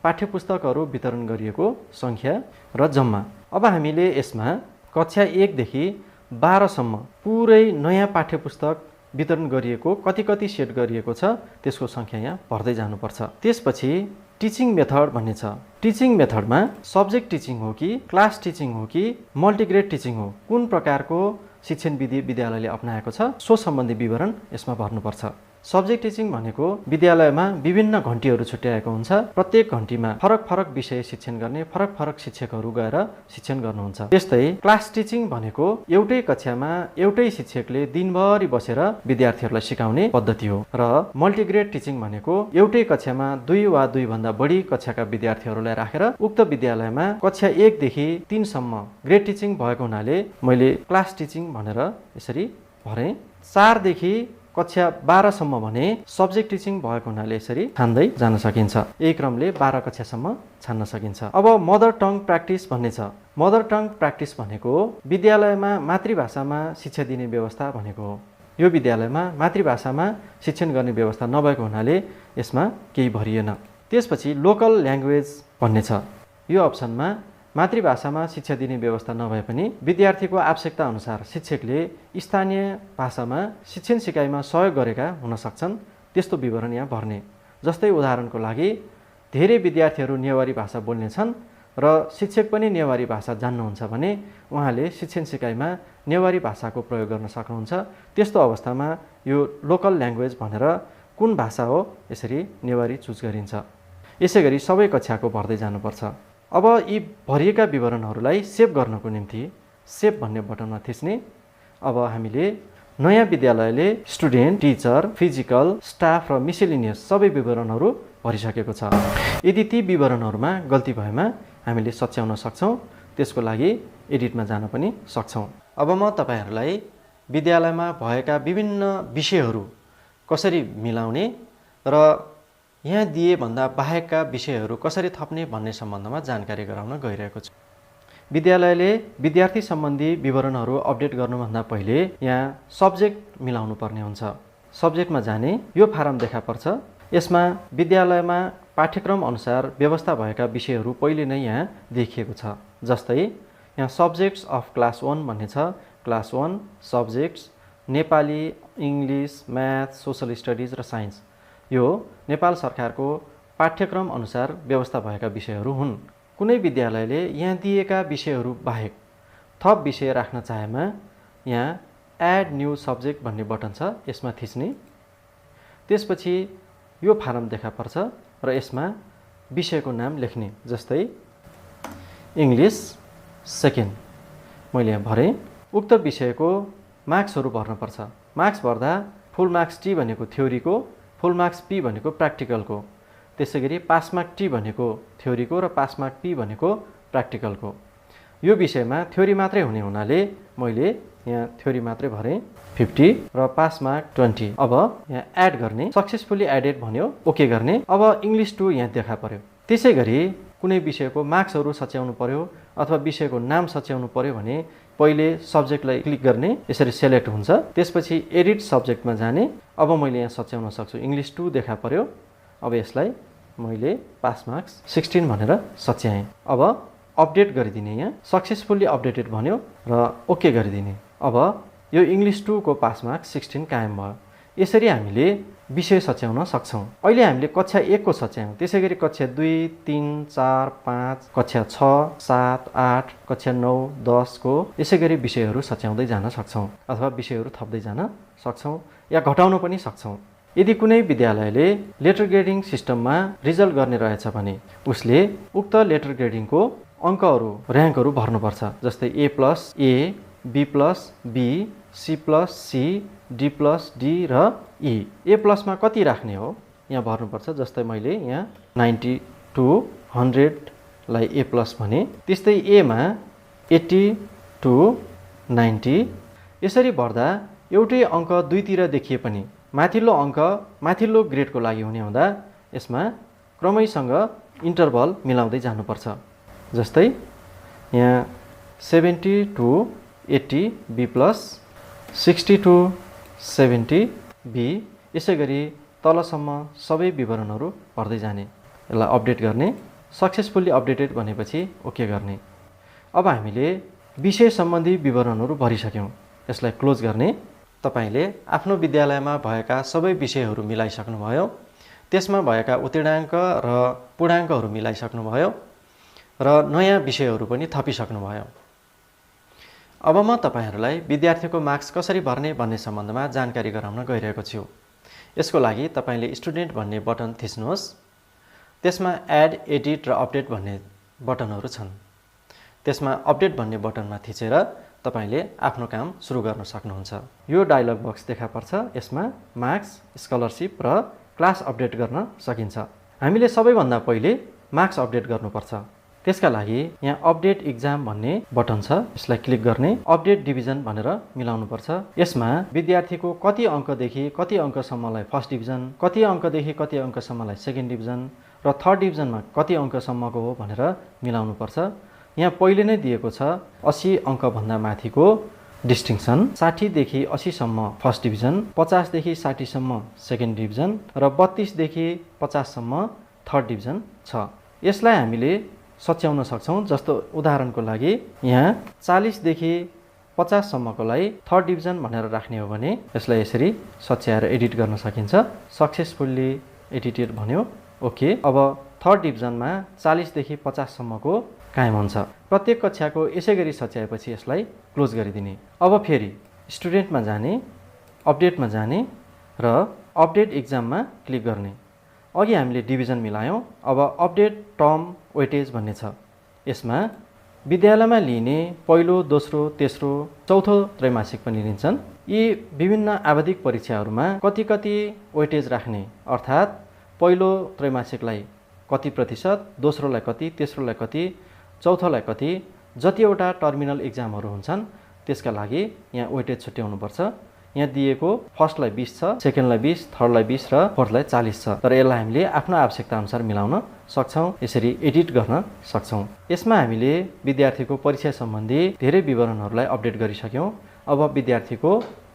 पाठ्यपुस्तकहरू वितरण गरिएको सङ्ख्या र जम्मा। अब हामीले यसमा कक्षा 1 देखि 12 सम्म पुरै नयाँ पाठ्यपुस्तक वितरण गरिएको कति सेट गरिएको छ त्यसको सङ्ख्या यहाँ भर्दै जानुपर्छ। त्यसपछि टिचिङ मेथड भन्ने छ। टिचिङ मेथडमा सब्जेक्ट टिचिङ हो कि क्लास टिचिङ हो कि मल्टिग्रेड टिचिङ हो, कुन प्रकारको शिक्षण विधि विद्यालयले अपनाएको छ सो सम्बन्धी विवरण यसमा भर्नुपर्छ। सब्जेक्ट टिचिङ भनेको विद्यालयमा विभिन्न घन्टीहरू छुट्याएको हुन्छ। प्रत्येक घन्टीमा फरक फरक विषय शिक्षण गर्ने फरक फरक शिक्षकहरू गएर शिक्षण गर्नुहुन्छ। त्यस्तै क्लास टिचिङ भनेको एउटै कक्षामा एउटै शिक्षकले दिनभरि बसेर विद्यार्थीहरूलाई सिकाउने पद्धति हो। र मल्टिग्रेड टिचिङ भनेको एउटै कक्षामा 2 वा 2 भन्दा बढी कक्षाका विद्यार्थीहरूलाई राखेर उक्त विद्यालयमा कक्षा 1 देखि 3 सम्म ग्रेड टिचिङ भएको हुनाले मैले क्लास टिचिङ भनेर यसरी भरेँ। 4 देखि कक्षा 12 सम्म भने सब्जेक्ट टिचिङ भएको हुनाले यसरी छान्दै जान सकिन्छ। यही क्रमले 12 कक्षासम्म छान्न सकिन्छ। अब मदर टङ प्र्याक्टिस भन्ने छ। मदर टङ प्र्याक्टिस भनेको विद्यालयमा मातृभाषामा शिक्षा दिने व्यवस्था भनेको हो। यो विद्यालयमा मातृभाषामा शिक्षण गर्ने व्यवस्था नभएको हुनाले यसमा केही भरिएन। त्यसपछि लोकल ल्याङ्ग्वेज भन्ने छ। यो अप्सनमा मातृभाषामा शिक्षा दिने व्यवस्था नभए पनि विद्यार्थीको आवश्यकता अनुसार शिक्षकले स्थानीय भाषामा शिक्षण सिकाइमा सहयोग गरेका हुन सक्छन्, त्यस्तो विवरण यहाँ भर्ने। जस्तै उदाहरणको लागि धेरै विद्यार्थीहरू नेवारी भाषा बोल्नेछन् र शिक्षक पनि नेवारी भाषा जान्नुहुन्छ भने उहाँले शिक्षण सिकाइमा नेवारी भाषाको प्रयोग गर्न सक्नुहुन्छ। त्यस्तो अवस्थामा यो लोकल ल्याङ्ग्वेज भनेर कुन भाषा हो यसरी नेवारी चुज गरिन्छ। यसै गरी सबै कक्षाको भर्दै जानुपर्छ। अब यी भरिएका विवरणहरूलाई सेभ गर्नको निम्ति सेभ भन्ने बटनमा थिच्ने। अब हामीले नयाँ विद्यालयले स्टुडेन्ट, टिचर, फिजिकल, स्टाफ र मिसेलिनियस सबै विवरणहरू भरिसकेको छ। यदि ती विवरणहरूमा गल्ती भएमा हामीले सच्याउन सक्छौँ। त्यसको लागि एडिटमा जान पनि सक्छौँ। अब म तपाईहरूलाई विद्यालयमा भएका विभिन्न विषयहरू कसरी मिलाउने र यहाँ दिए भन्दा बाहेकका विषयहरू कसरी थप्ने भन्ने सम्बन्धमा जानकारी गराउन गइरहेको छु। विद्यालयले विद्यार्थी सम्बन्धी विवरणहरू अपडेट गर्नुभन्दा पहिले यहाँ सब्जेक्ट मिलाउनु पर्ने हुन्छ। सब्जेक्टमा जाने यो फारम देखा पर्छ। यसमा विद्यालयमा पाठ्यक्रम अनुसार व्यवस्था भएका विषयहरू पहिले नै यहाँ देखिएको छ। जस्तै यहाँ सब्जेक्ट्स अफ क्लास 1 भन्ने छ। Class 1 subjects Nepali, English, math, social studies र साइन्स यो नेपाल सरकारको पाठ्यक्रम अनुसार व्यवस्था भएका विषयहरू हुन्। कुनै विद्यालयले यहाँ दिएका विषयहरू बाहेक थप विषय राख्न चाहेमा यहाँ एड न्यू सब्जेक्ट भन्ने बटन छ, यसमा थिच्ने। त्यसपछि यो फारम देखा पर्छ र यसमा विषयको नाम लेख्ने। जस्तै इङ्ग्लिस सेकेन्ड मैले यहाँ भरेँ। उक्त विषयको मार्क्सहरू भर्नुपर्छ। मार्क्स भर्दा फुल मार्क्स टी भनेको थ्योरीको, फुल मार्क्स पी भनेको प्र्याक्टिकलको, त्यसै गरी पास मार्क टी भनेको थ्योरीको र पास मार्क पी भनेको प्र्याक्टिकलको। यो विषयमा थ्योरी मात्रै हुने हुनाले मैले यहाँ थ्योरी मात्रै भरेँ 50 र पास मार्क 20। अब यहाँ एड गर्ने, सक्सेसफुली एडेड भन्यो, ओके गर्ने। अब इङ्ग्लिस 2 यहाँ देखा पर्यो। त्यसै गरी कुनै विषयको मार्क्सहरू सच्याउनु पर्यो अथवा विषयको नाम सच्याउनु पर्यो भने पहिले सब्जेक्टलाई क्लिक गर्ने, यसरी सेलेक्ट हुन्छ। त्यसपछि एडिट सब्जेक्टमा जाने। अब मैले यहाँ सच्याउन सक्छु। इङ्ग्लिस 2 देखा पर्यो। अब यसलाई मैले पास मार्क्स 16 भनेर सच्याएँ। अब अपडेट गरिदिने, यहाँ सक्सेसफुल्ली अपडेटेड भन्यो र ओके गरिदिने। अब यो इङ्ग्लिस 2 को पास मार्क्स 16 कायम भयो। यसरी हामीले विषय सच्याउन सक्छौँ। अहिले हामीले कक्षा 1 को सच्यायौँ, त्यसै गरी कक्षा 2, 3, 4, 5, कक्षा 6, 7, 8, कक्षा 9, 10 को यसै गरी विषयहरू सच्याउँदै जान सक्छौँ अथवा विषयहरू थप्दै जान सक्छौँ या घटाउन पनि सक्छौँ। यदि कुनै विद्यालयले लेटर ग्रेडिङ सिस्टममा रिजल्ट गर्ने रहेछ भने उसले उक्त लेटर ग्रेडिङको अङ्कहरू, र्याङ्कहरू भर्नुपर्छ। जस्तै A+A, B+B, C+C, D+D र E। A+ मा कति राख्ने हो यहाँ भर्नुपर्छ। जस्तै मैले यहाँ 92, 100 लाई A+ भने, त्यस्तै A मा 80 to 90। यसरी भर्दा एउटै अङ्क दुईतिर देखिए पनि माथिल्लो अङ्क माथिल्लो ग्रेडको लागि हुने हुँदा यसमा क्रमैसँग इन्टरभल मिलाउँदै जानुपर्छ। जस्तै यहाँ 70 to 80 B+, 60 to 70 B। यसै गरी तलसम्म सबै विवरणहरू भर्दै जाने। यसलाई अपडेट गर्ने, सक्सेसफुल्ली अपडेटेड भनेपछि ओके गर्ने। अब हामीले विषय सम्बन्धी विवरणहरू भरिसक्यौँ। यसलाई क्लोज गर्ने। तपाईले आफ्नो विद्यालयमा भएका सबै विषयहरू मिलाइसक्नुभयो। त्यसमा भएका उत्तीर्णाङ्क र पूर्णाङ्कहरू मिलाइसक्नुभयो र नयाँ विषयहरू पनि थपिसक्नुभयो। अब म तपाईहरूलाई विद्यार्थीको मार्क्स कसरी भर्ने भन्ने सम्बन्धमा जानकारी गराउन गइरहेको छु। यसको लागि तपाईले स्टुडेन्ट भन्ने बटन थिच्नुहोस्। त्यसमा एड, एडिट र अपडेट भन्ने बटनहरू छन्। त्यसमा अपडेट भन्ने बटनमा थिचेर तपाईले आफ्नो काम सुरु गर्न सक्नुहुन्छ। यो डायलग बक्स देखा पर्छ। यसमा मार्क्स, स्कलरशिप र क्लास अपडेट गर्न सकिन्छ। हामीले सबैभन्दा पहिले मार्क्स अपडेट गर्नुपर्छ। त्यसका लागि यहाँ अपडेट इक्जाम भन्ने बटन छ, यसलाई क्लिक गर्ने। अपडेट डिभिजन भनेर मिलाउनुपर्छ। यसमा विद्यार्थीको कति अङ्कदेखि कति अङ्कसम्मलाई फर्स्ट डिभिजन, कति अङ्कदेखि कति अङ्कसम्मलाई सेकेन्ड डिभिजन र थर्ड डिभिजनमा कति अङ्कसम्मको हो भनेर मिलाउनुपर्छ। यहाँ पहिले नै दिएको छ 80 अङ्कभन्दा माथिको डिस्टिङसन, 60 देखि 80 सम्म फर्स्ट डिभिजन, 50 देखि 60 सम्म सेकेन्ड डिभिजन र 32 देखि 50 सम्म थर्ड डिभिजन छ। यसलाई हामीले सच्याउन सक्छौँ। जस्तो उदाहरणको लागि यहाँ 40 देखि 50 सम्मकोलाई थर्ड डिभिजन भनेर राख्ने हो भने यसलाई यसरी सच्याएर एडिट गर्न सकिन्छ। सक्सेसफुल्ली एडिटेड भन्यो, ओके। अब थर्ड डिभिजनमा 40 देखि 50 सम्मको कायम हुन्छ। प्रत्येक कक्षाको यसै गरी सच्याएपछि यसलाई क्लोज गरिदिने। अब फेरि स्टुडेन्टमा जाने, अपडेटमा जाने र अपडेट इक्जाममा क्लिक गर्ने। अघि हामीले डिभिजन मिलायौँ, अब अपडेट टर्म वेटेज भन्ने छ। यसमा विद्यालयमा लिने पहिलो, दोस्रो, तेस्रो, चौथो त्रैमासिक पनि लिन्छन्। यी विभिन्न आवधिक परीक्षाहरूमा कति कति वेटेज राख्ने, अर्थात् पहिलो त्रैमासिकलाई कति प्रतिशत, दोस्रोलाई कति, तेस्रोलाई कति, चौथोलाई कति, जतिवटा टर्मिनल इक्जामहरू हुन्छन् त्यसका लागि यहाँ वेटेज छुट्याउनुपर्छ। यहाँ दिएको फर्स्टलाई 20 छ, सेकेन्डलाई 20, थर्डलाई 20 र फोर्थलाई 40 छ। तर यसलाई हामीले आफ्नो आवश्यकता अनुसार मिलाउन सक्छौँ, यसरी एडिट गर्न सक्छौँ। यसमा हामीले विद्यार्थीको परीक्षा सम्बन्धी धेरै विवरणहरूलाई अपडेट गरिसक्यौँ। अब विद्यार्थीको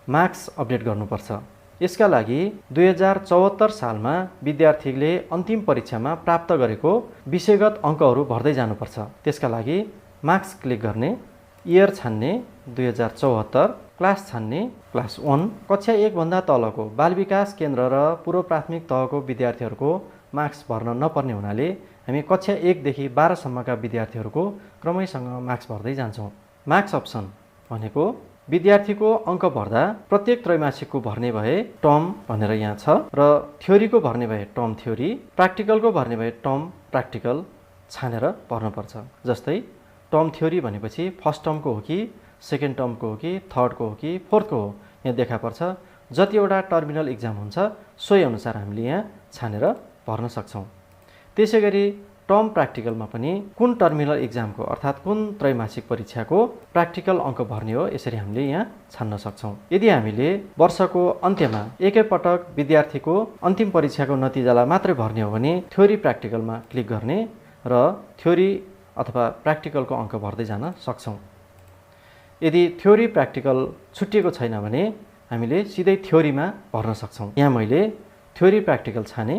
मार्क्स अपडेट गर्नुपर्छ। यसका लागि 2074 सालमा विद्यार्थीले अन्तिम परीक्षामा प्राप्त गरेको विषयगत अङ्कहरू भर्दै जानुपर्छ। त्यसका लागि मार्क्स क्लिक गर्ने, इयर छान्ने 2074, क्लास छान्ने क्लास 1, कक्षा 1 भन्दा तलको बाल विकास केन्द्र र पूर्व प्राथमिक तहको विद्यार्थीहरूको मार्क्स भर्न नपर्ने हुनाले हामी कक्षा 1 देखि 12 सम्मका विद्यार्थीहरूको क्रमैसँग मार्क्स भर्दै जान्छौँ। मार्क्स अप्सन भनेको विद्यार्थीको अङ्क भर्दा प्रत्येक त्रैमासिकको भर्ने भए टर्म भनेर यहाँ छ र थ्योरीको भर्ने भए टर्म थ्योरी, प्र्याक्टिकलको भर्ने भए टर्म प्र्याक्टिकल छानेर भर्नुपर्छ। जस्तै टर्म थ्योरी भनेपछि फर्स्ट टर्मको हो कि सेकेन्ड टर्मको हो कि थर्डको हो कि फोर्थको हो यहाँ देखा पर्छ। जतिवटा टर्मिनल इक्जाम हुन्छ सोही अनुसार हामीले यहाँ छानेर भर्न सक्छौँ। त्यसै गरी टर्म प्र्याक्टिकलमा पनि कुन टर्मिनल इक्जामको अर्थात् कुन त्रैमासिक परीक्षाको प्र्याक्टिकल अङ्क भर्ने हो यसरी हामीले यहाँ छान्न सक्छौँ। यदि हामीले वर्षको अन्त्यमा एकैपटक विद्यार्थीको अन्तिम परीक्षाको नतिजालाई मात्रै भर्ने हो भने थ्योरी प्र्याक्टिकलमा क्लिक गर्ने र थ्योरी अथवा प्र्याक्टिकलको अङ्क भर्दै जान सक्छौँ। यदि थ्योरी प्र्याक्टिकल छुट्टिएको छैन भने हामीले सिधै थ्योरीमा भर्न सक्छौँ। यहाँ मैले थ्योरी प्र्याक्टिकल छाने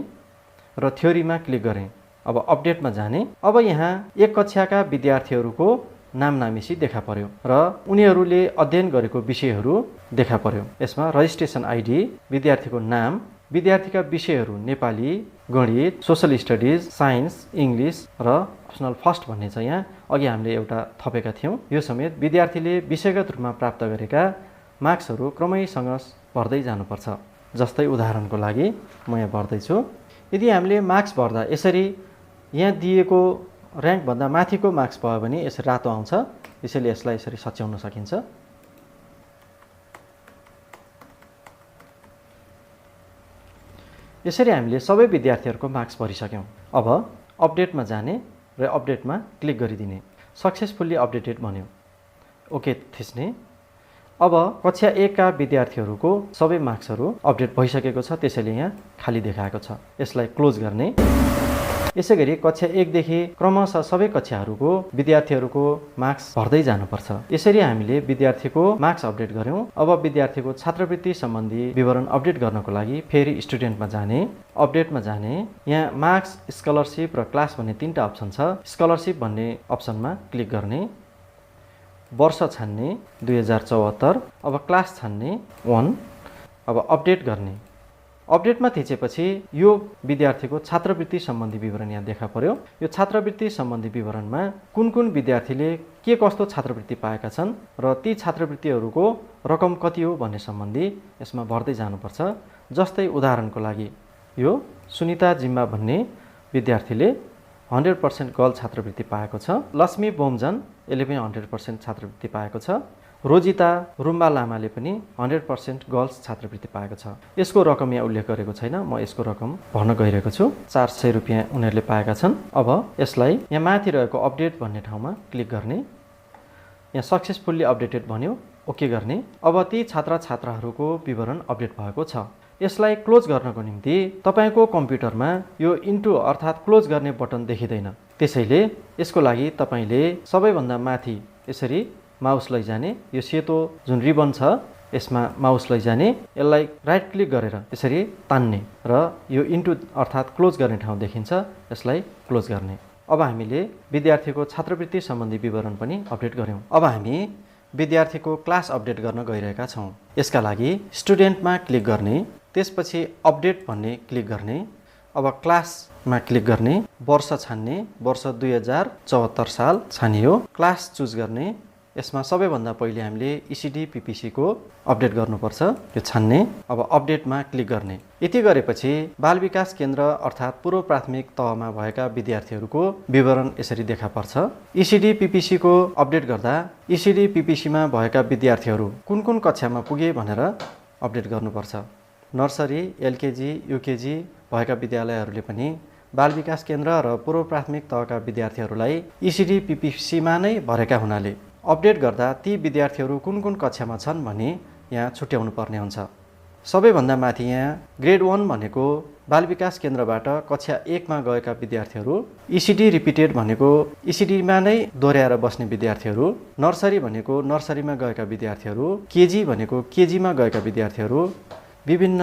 र थ्योरीमा क्लिक गरेँ। अब अपडेटमा जाने। अब यहाँ एक कक्षाका विद्यार्थीहरूको नाम नामिसी देखा पर्यो र उनीहरूले अध्ययन गरेको विषयहरू देखा पर्यो। यसमा रजिस्ट्रेसन आइडी, विद्यार्थीको नाम, विद्यार्थीका विषयहरू नेपाली, गणित, सोसल स्टडिज, साइन्स, इङ्ग्लिस र अप्सनल फर्स्ट भन्ने छ। यहाँ अघि हामीले एउटा थपेका थियौँ। यो समेत विद्यार्थीले विषयगत रूपमा प्राप्त गरेका मार्क्सहरू क्रमैसँग भर्दै जानुपर्छ। जस्तै उदाहरणको लागि म यहाँ भर्दैछु। यदि हामीले मार्क्स भर्दा यसरी यहाँ दिएको ऱ्याङ्कभन्दा माथिको मार्क्स भयो भने यसरी रातो आउँछ, यसैले यसलाई यसरी सच्याउन सकिन्छ। यसरी हामीले सबै विद्यार्थीहरूको मार्क्स भरिसक्यौँ। अब अपडेटमा जाने र अपडेटमा क्लिक गरिदिने। सक्सेसफुल्ली अपडेटेड भन्यो, ओके थिच्ने। अब कक्षा 1 का विद्यार्थीहरूको सबै मार्क्सहरू अपडेट भइसकेको छ, त्यसैले यहाँ खाली देखाएको छ। यसलाई क्लोज गर्ने। यसै गरी कक्षा 1 देखि क्रमशः सबै कक्षाहरूको विद्यार्थीहरूको मार्क्स भर्दै जानुपर्छ। यसरी हामीले विद्यार्थीको मार्क्स अपडेट गऱ्यौँ। अब विद्यार्थीको छात्रवृत्ति सम्बन्धी विवरण अपडेट गर्नको लागि फेरि स्टुडेन्टमा जाने, अपडेटमा जाने। यहाँ मार्क्स, स्कलरसिप र क्लास भन्ने 3टा अप्सन छ। स्कलरसिप भन्ने अप्सनमा क्लिक गर्ने, वर्ष छान्ने 2074, अब क्लास छान्ने 1, अब अपडेट गर्ने। अपडेटमा थिचेपछि यो विद्यार्थीको छात्रवृत्ति सम्बन्धी विवरण यहाँ देखा पर्यो। यो छात्रवृत्ति सम्बन्धी विवरणमा कुन कुन विद्यार्थीले के कस्तो छात्रवृत्ति पाएका छन् र ती छात्रवृत्तिहरूको रकम कति हो भन्ने सम्बन्धी यसमा भर्दै जानुपर्छ। जस्तै उदाहरणको लागि यो सुनिता जिम्बा भन्ने विद्यार्थीले 100% गर्ल छात्रवृत्ति पाएको छ। लक्ष्मी बोमजन यसले पनि 100% छात्रवृत्ति पाएको छ। रोजिता रुम्बा लामाले पनि 100% गर्ल्स छात्रवृत्ति पाएको छ। यसको रकम यहाँ उल्लेख गरेको छैन, म यसको रकम भन्न गइरहेको छु। 400 रुपियाँ उनीहरूले पाएका छन्। अब यसलाई यहाँ माथि रहेको अपडेट भन्ने ठाउँमा क्लिक गर्ने। यहाँ सक्सेसफुल्ली अपडेटेड भन्यो, ओके गर्ने। अब ती छात्रछात्राहरूको विवरण अपडेट भएको छ। यसलाई क्लोज गर्नको निम्ति तपाईको कम्प्युटरमा यो इन्टु अर्थात् क्लोज गर्ने बटन देखिँदैन। त्यसैले यसको लागि तपाईले सबैभन्दा माथि यसरी माउस लैजाने, यो सेतो जुन रिबन छ यसमा माउस लैजाने, यसलाई राइट क्लिक गरेर यसरी तान्ने र यो इन्टु अर्थात् क्लोज गर्ने ठाउँ देखिन्छ, यसलाई क्लोज गर्ने। अब हामीले विद्यार्थीको छात्रवृत्ति सम्बन्धी विवरण पनि अपडेट गर्यौं। अब हामी विद्यार्थीको क्लास अपडेट गर्न गइरहेका छौं। यसका लागि स्टुडेन्टमा क्लिक गर्ने, त्यसपछि अपडेट भन्ने क्लिक गर्ने। अब क्लासमा क्लिक गर्ने, वर्ष छान्ने, वर्ष 2074 साल छानियो। क्लास चुज गर्ने, यसमा सबैभन्दा पहिले हामीले ECD PPC को अपडेट गर्नुपर्छ, यो छान्ने। अब अपडेटमा क्लिक गर्ने। यति गरेपछि बाल विकास केन्द्र अर्थात् पूर्व प्राथमिक तहमा भएका विद्यार्थीहरूको विवरण यसरी देखा पर्छ। ECD PPC को अपडेट गर्दा ECD PPC मा भएका विद्यार्थीहरू कुन कुन कक्षामा पुगे भनेर अपडेट गर्नुपर्छ। नर्सरी, LKG, UKG भएका विद्यालयहरूले पनि बाल विकास केन्द्र र पूर्व प्राथमिक तहका विद्यार्थीहरूलाई ECD PPC मा नै भरेका हुनाले अपडेट गर्दा ती विद्यार्थीहरू कुन कुन कक्षामा छन् भनी यहाँ छुट्याउनु पर्ने हुन्छ। सबैभन्दा माथि यहाँ ग्रेड 1 भनेको बाल विकास केन्द्रबाट कक्षा 1 मा गएका विद्यार्थीहरू, ECD रिपिटेड भनेको ECD मा नै दोहोर्याएर बस्ने विद्यार्थीहरू, नर्सरी भनेको नर्सरीमा गएका विद्यार्थीहरू, KG भनेको KG मा गएका विद्यार्थीहरू, विभिन्न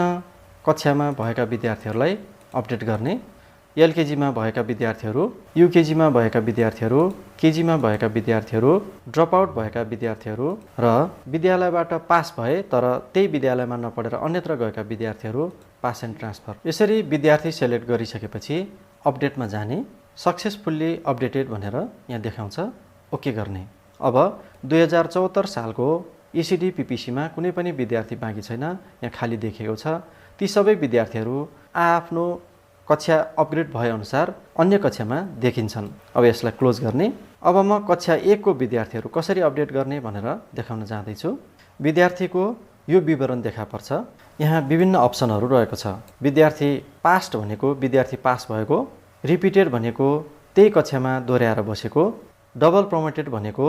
कक्षामा भएका विद्यार्थीहरूलाई अपडेट गर्ने। LKG मा भएका विद्यार्थीहरू, UKG मा भएका विद्यार्थीहरू, KG मा भएका विद्यार्थीहरू, ड्रप आउट भएका विद्यार्थीहरू र विद्यालयबाट पास भए तर त्यही विद्यालयमा नपढेर अन्यत्र गएका विद्यार्थीहरू पास एन्ड ट्रान्सफर। यसरी विद्यार्थी सेलेक्ट गरिसकेपछि अपडेटमा जाने, सक्सेसफुल्ली अपडेटेड भनेर यहाँ देखाउँछ, ओके गर्ने। अब 2074 सालको ECD PPC मा कुनै पनि विद्यार्थी बाँकी छैन, यहाँ खाली देखिएको छ। ती सबै विद्यार्थीहरू आफ्नो कक्षा अपग्रेड भए अनुसार अन्य कक्षामा देखिन्छन्। अब यसलाई क्लोज गर्ने। अब म कक्षा 1 को विद्यार्थीहरू कसरी अपडेट गर्ने भनेर देखाउन जाँदैछु। विद्यार्थीको यो विवरण देखा पर्छ। यहाँ विभिन्न अप्सनहरू रहेको छ। विद्यार्थी पास्ट भनेको विद्यार्थी पास भएको, रिपिटेड भनेको त्यही कक्षामा दोहोर्याएर बसेको, डबल प्रमोटेड भनेको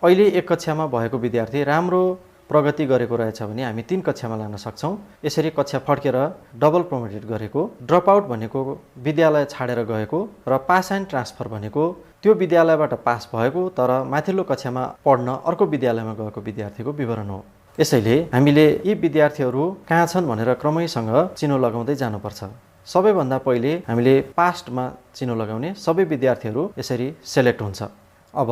अहिले एक कक्षामा भएको विद्यार्थी राम्रो प्रगति गरेको रहेछ भने हामी 3 कक्षामा लान सक्छौं। यसरी कक्षा फर्केर डबल प्रमोटेड गरेको, ड्रप आउट भनेको विद्यालय छाडेर गएको र पास एन्ड ट्रान्सफर भनेको त्यो विद्यालयबाट पास भएको तर माथिल्लो कक्षामा पढ्न अर्को विद्यालयमा गएको विद्यार्थीको विवरण हो। यसैले हामीले यी विद्यार्थीहरू कहाँ छन् भनेर क्रमैसँग चिनो लगाउँदै जानुपर्छ। सबैभन्दा पहिले हामीले पास्टमा चिनो लगाउने, सबै विद्यार्थीहरू यसरी सेलेक्ट हुन्छ। अब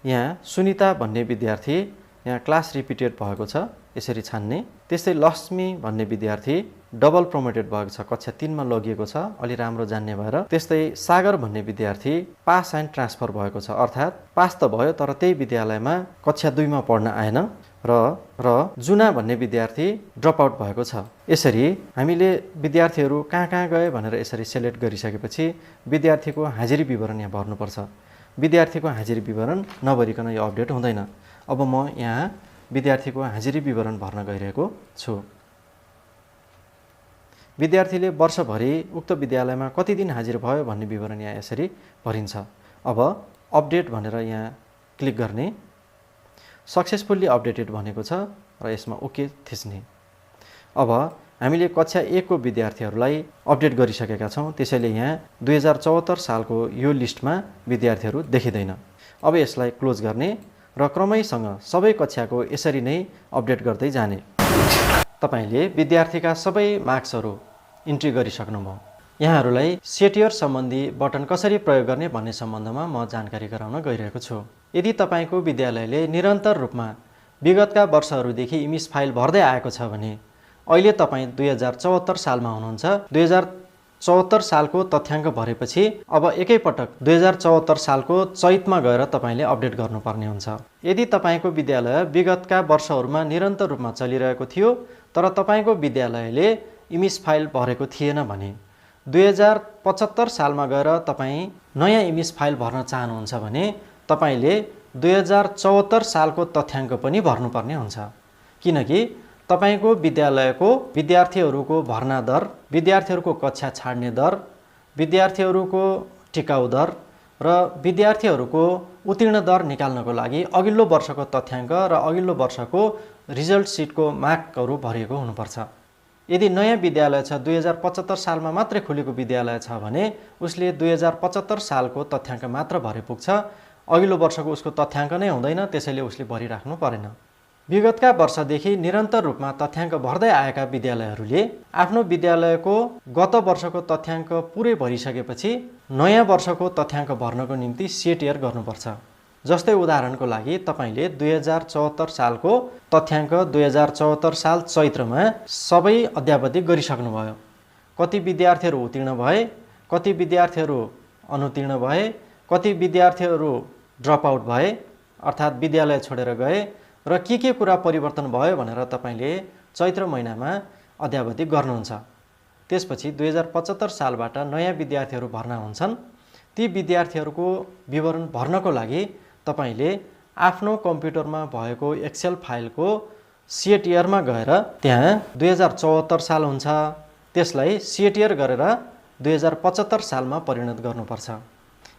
यहाँ सुनिता भन्ने विद्यार्थी यहाँ क्लास रिपिटेड भएको छ, यसरी छान्ने। त्यस्तै लक्ष्मी भन्ने विद्यार्थी डबल प्रमोटेड भएको छ, कक्षा 3 मा लगिएको छ, अलि राम्रो जान्ने भएर। त्यस्तै सागर भन्ने विद्यार्थी पास एन्ड ट्रान्सफर भएको छ, अर्थात् पास त भयो तर त्यही विद्यालयमा कक्षा 2 मा पढ्न आएन। र जुना भन्ने विद्यार्थी ड्रप आउट भएको छ। यसरी हामीले विद्यार्थीहरू कहाँ कहाँ गए भनेर यसरी सेलेक्ट गरिसकेपछि विद्यार्थीको हाजिरी विवरण यहाँ भर्नुपर्छ। विद्यार्थीको हाजिरी विवरण नभरिकन यो अपडेट हुँदैन। अब म यहाँ विद्यार्थीको हाजिरी विवरण भर्न गइरहेको छु। विद्यार्थीले वर्षभरि उक्त विद्यालयमा कति दिन हाजिर भयो भन्ने विवरण यहाँ यसरी भरिन्छ। अब अपडेट भनेर यहाँ क्लिक गर्ने। सक्सेसफुल्ली अपडेटेड भनेको छ र यसमा ओके थिच्ने। अब हामीले कक्षा 1 को विद्यार्थीहरूलाई अपडेट गरिसकेका छौं, त्यसैले यहाँ 2074 सालको यो लिस्टमा विद्यार्थीहरू देखिँदैन। अब यसलाई क्लोज गर्ने र क्रमैसँग सबै कक्षाको यसरी नै अपडेट गर्दै जाने। तपाईले विद्यार्थीका सबै मार्क्सहरू इन्ट्री गरिसक्नुभयो। यहाँहरूलाई सेट इयर सम्बन्धी बटन कसरी प्रयोग गर्ने भन्ने सम्बन्धमा म जानकारी गराउन गइरहेको छु। यदि तपाईको विद्यालयले निरन्तर रूपमा विगतका वर्षहरूदेखि इमेज फाइल भर्दै आएको छ भने अहिले तपाईं 2074 सालमा हुनुहुन्छ। 2074 सालको तथ्याङ्क भरेपछि अब एकैपटक 2074 सालको चैतमा गएर तपाईले अपडेट गर्नुपर्ने हुन्छ। यदि तपाईको विद्यालय विगतका वर्षहरूमा निरन्तर रूपमा चलिरहेको थियो तर तपाईको विद्यालयले इमेज फाइल भरेको थिएन भने 2075 सालमा गएर तपाईँ नयाँ इमेज फाइल भर्न चाहनुहुन्छ भने तपाईँले 2074 सालको तथ्याङ्क पनि भर्नुपर्ने हुन्छ। किनकि तपाईँको विद्यालयको विद्यार्थीहरूको भर्ना दर, विद्यार्थीहरूको कक्षा छाड्ने दर, विद्यार्थीहरूको टिकाउ दर र विद्यार्थीहरूको उत्तीर्ण दर निकाल्नको लागि अघिल्लो वर्षको तथ्याङ्क र अघिल्लो वर्षको रिजल्ट सिटको मार्कहरू भरिएको हुनुपर्छ। यदि नयाँ विद्यालय छ, 2075 सालमा मात्रै खुलेको विद्यालय छ भने उसले 2075 सालको तथ्याङ्क मात्र भरे पुग्छ, अघिल्लो वर्षको उसको तथ्याङ्क नै हुँदैन, त्यसैले उसले भरिराख्नु परेन। विगतका वर्षदेखि निरन्तर रूपमा तथ्याङ्क भर्दै आएका विद्यालयहरूले आफ्नो विद्यालयको गत वर्षको तथ्याङ्क पुरै भरिसकेपछि नयाँ वर्षको तथ्याङ्क भर्नको निम्ति सेट इयर गर्नुपर्छ। जस्तै उदाहरणको लागि तपाईँले 2074 सालको तथ्याङ्क 2074 साल चैत्रमा सबै अध्यावधि गरिसक्नुभयो। कति विद्यार्थीहरू उत्तीर्ण भए, कति विद्यार्थीहरू अनुत्तीर्ण भए, कति विद्यार्थीहरू ड्रप आउट भए अर्थात् विद्यालय छोडेर गए र के कुरा परिवर्तन भयो भनेर तपाईँले चैत्र महिनामा अध्यावधि गर्नुहुन्छ। त्यसपछि 2075 सालबाट नयाँ विद्यार्थीहरू भर्ना हुन्छन्। ती विद्यार्थीहरूको विवरण भर्नको लागि तपाईँले आफ्नो कम्प्युटरमा भएको एक्सेल फाइलको सेट इयरमा गएर त्यहाँ 2074 साल हुन्छ, त्यसलाई सेट इयर गरेर 2075 सालमा परिणत गर्नुपर्छ।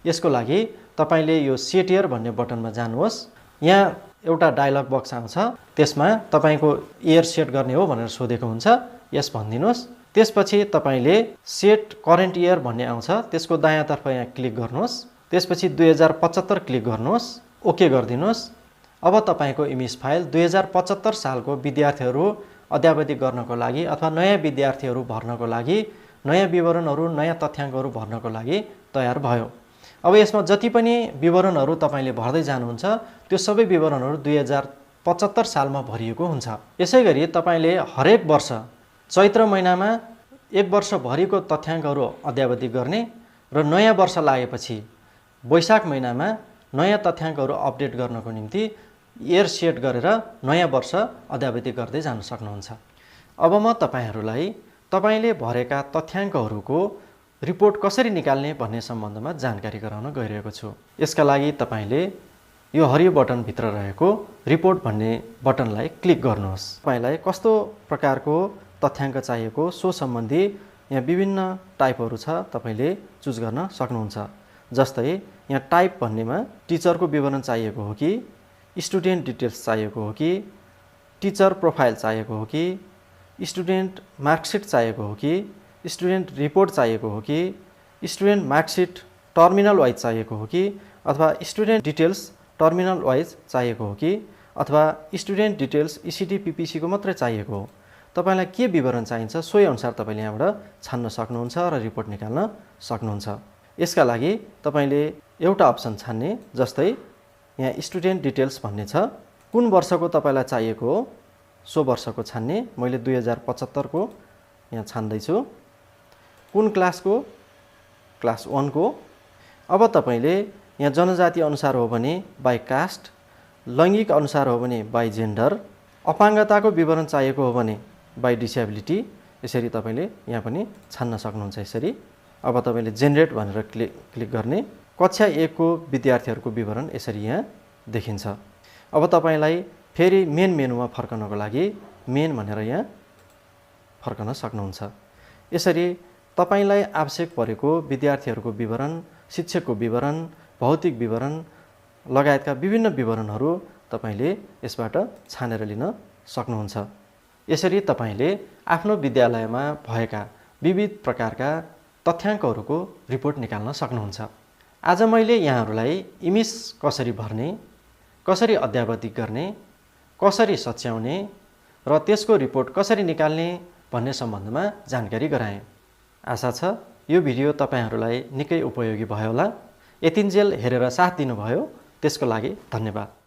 यसको लागि तपाईँले यो सेट इयर भन्ने बटनमा जानुहोस्। यहाँ एउटा डायलग बक्स आउँछ, त्यसमा तपाईँको इयर सेट गर्ने हो भनेर सोधेको हुन्छ, यस भनिदिनुहोस्। त्यसपछि तपाईँले सेट करेन्ट इयर भन्ने आउँछ, त्यसको दायाँतर्फ यहाँ क्लिक गर्नुहोस्। त्यसपछि 2075 क्लिक गर्नुहोस्, ओके गरिदिनुहोस्। अब तपाईँको इमेज फाइल 2075 सालको विद्यार्थीहरू अध्यावधि गर्नको लागि अथवा नयाँ विद्यार्थीहरू भर्नको लागि, नयाँ विवरणहरू, नयाँ तथ्याङ्कहरू भर्नको लागि तयार भयो। अब यसमा जति पनि विवरणहरू तपाईँले भर्दै जानुहुन्छ त्यो सबै विवरणहरू 2075 सालमा भरिएको हुन्छ। यसै गरी तपाईँले हरेक वर्ष चैत्र महिनामा एक वर्षभरिको तथ्याङ्कहरू अध्यावधि गर्ने र नयाँ वर्ष लागेपछि वैशाख महिनामा नयाँ तथ्याङ्कहरू अपडेट गर्नको निम्ति इयर सेट गरेर नयाँ वर्ष अध्यावधि गर्दै जान सक्नुहुन्छ। अब म तपाईँहरूलाई तपाईँले भरेका तथ्याङ्कहरूको रिपोर्ट कसरी निकाल्ने भन्ने सम्बन्धमा जानकारी गराउन गइरहेको छु। यसका लागि तपाईँले यो हरियो बटनभित्र रहेको रिपोर्ट भन्ने बटनलाई क्लिक गर्नुहोस्। तपाईँलाई कस्तो प्रकारको तथ्याङ्क चाहिएको सो सम्बन्धी यहाँ विभिन्न टाइपहरू छ, तपाईँले चुज गर्न सक्नुहुन्छ। जस्तै यहाँ टाइप भन्नेमा टिचरको विवरण चाहिएको हो कि, स्टुडेन्ट डिटेल्स चाहिएको हो कि, टिचर प्रोफाइल चाहिएको हो कि, स्टुडेन्ट मार्कसिट चाहिएको हो कि, स्टुडेन्ट रिपोर्ट चाहिएको हो कि, स्टुडेन्ट मार्कसिट टर्मिनल वाइज चाहिएको हो कि, अथवा स्टुडेन्ट डिटेल्स टर्मिनल वाइज चाहिएको हो कि, अथवा स्टुडेन्ट डिटेल्स इसिटी पिपिसीको मात्रै चाहिएको हो। तपाईँलाई के विवरण चाहिन्छ सोही अनुसार तपाईँले यहाँबाट छान्न सक्नुहुन्छ र रिपोर्ट निकाल्न सक्नुहुन्छ। यसका लागि तपाईँले एउटा अप्सन छान्ने, जस्तै यहाँ स्टुडेन्ट डिटेल्स भन्ने छ, कुन वर्षको तपाईँलाई चाहिएको हो सो वर्षको छान्ने। मैले 2075 को यहाँ छान्दैछु। कुन क्लासको, क्लास 1 को। अब तपाईँले यहाँ जनजाति अनुसार हो भने बाई कास्ट, लैङ्गिक अनुसार हो भने बाई जेन्डर, अपाङ्गताको विवरण चाहिएको हो भने बाई डिसेबिलिटी, यसरी तपाईँले यहाँ पनि छान्न सक्नुहुन्छ। यसरी अब तपाईँले जेनेरेट भनेर क्लिक गर्ने, कक्षा 1 को विद्यार्थीहरूको विवरण यसरी यहाँ देखिन्छ। अब तपाईँलाई फेरि मेन मेनुमा फर्कनको लागि मेन भनेर यहाँ फर्कन सक्नुहुन्छ। यसरी तपाईँलाई आवश्यक परेको विद्यार्थीहरूको विवरण, शिक्षकको विवरण, भौतिक विवरण लगायतका विभिन्न विवरणहरू तपाईँले यसबाट छानेर लिन सक्नुहुन्छ। यसरी तपाईँले आफ्नो विद्यालयमा भएका विविध प्रकारका तथ्याङ्कहरूको रिपोर्ट निकाल्न सक्नुहुन्छ। आज मैले यहाँहरूलाई इमेज कसरी भर्ने, कसरी अध्यावधि गर्ने, कसरी सच्याउने र त्यसको रिपोर्ट कसरी निकाल्ने भन्ने सम्बन्धमा जानकारी गराएँ। आशा छ यो भिडियो तपाईँहरूलाई निकै उपयोगी भयो होला। यतिन्जेल हेरेर साथ दिनुभयो त्यसको लागि धन्यवाद।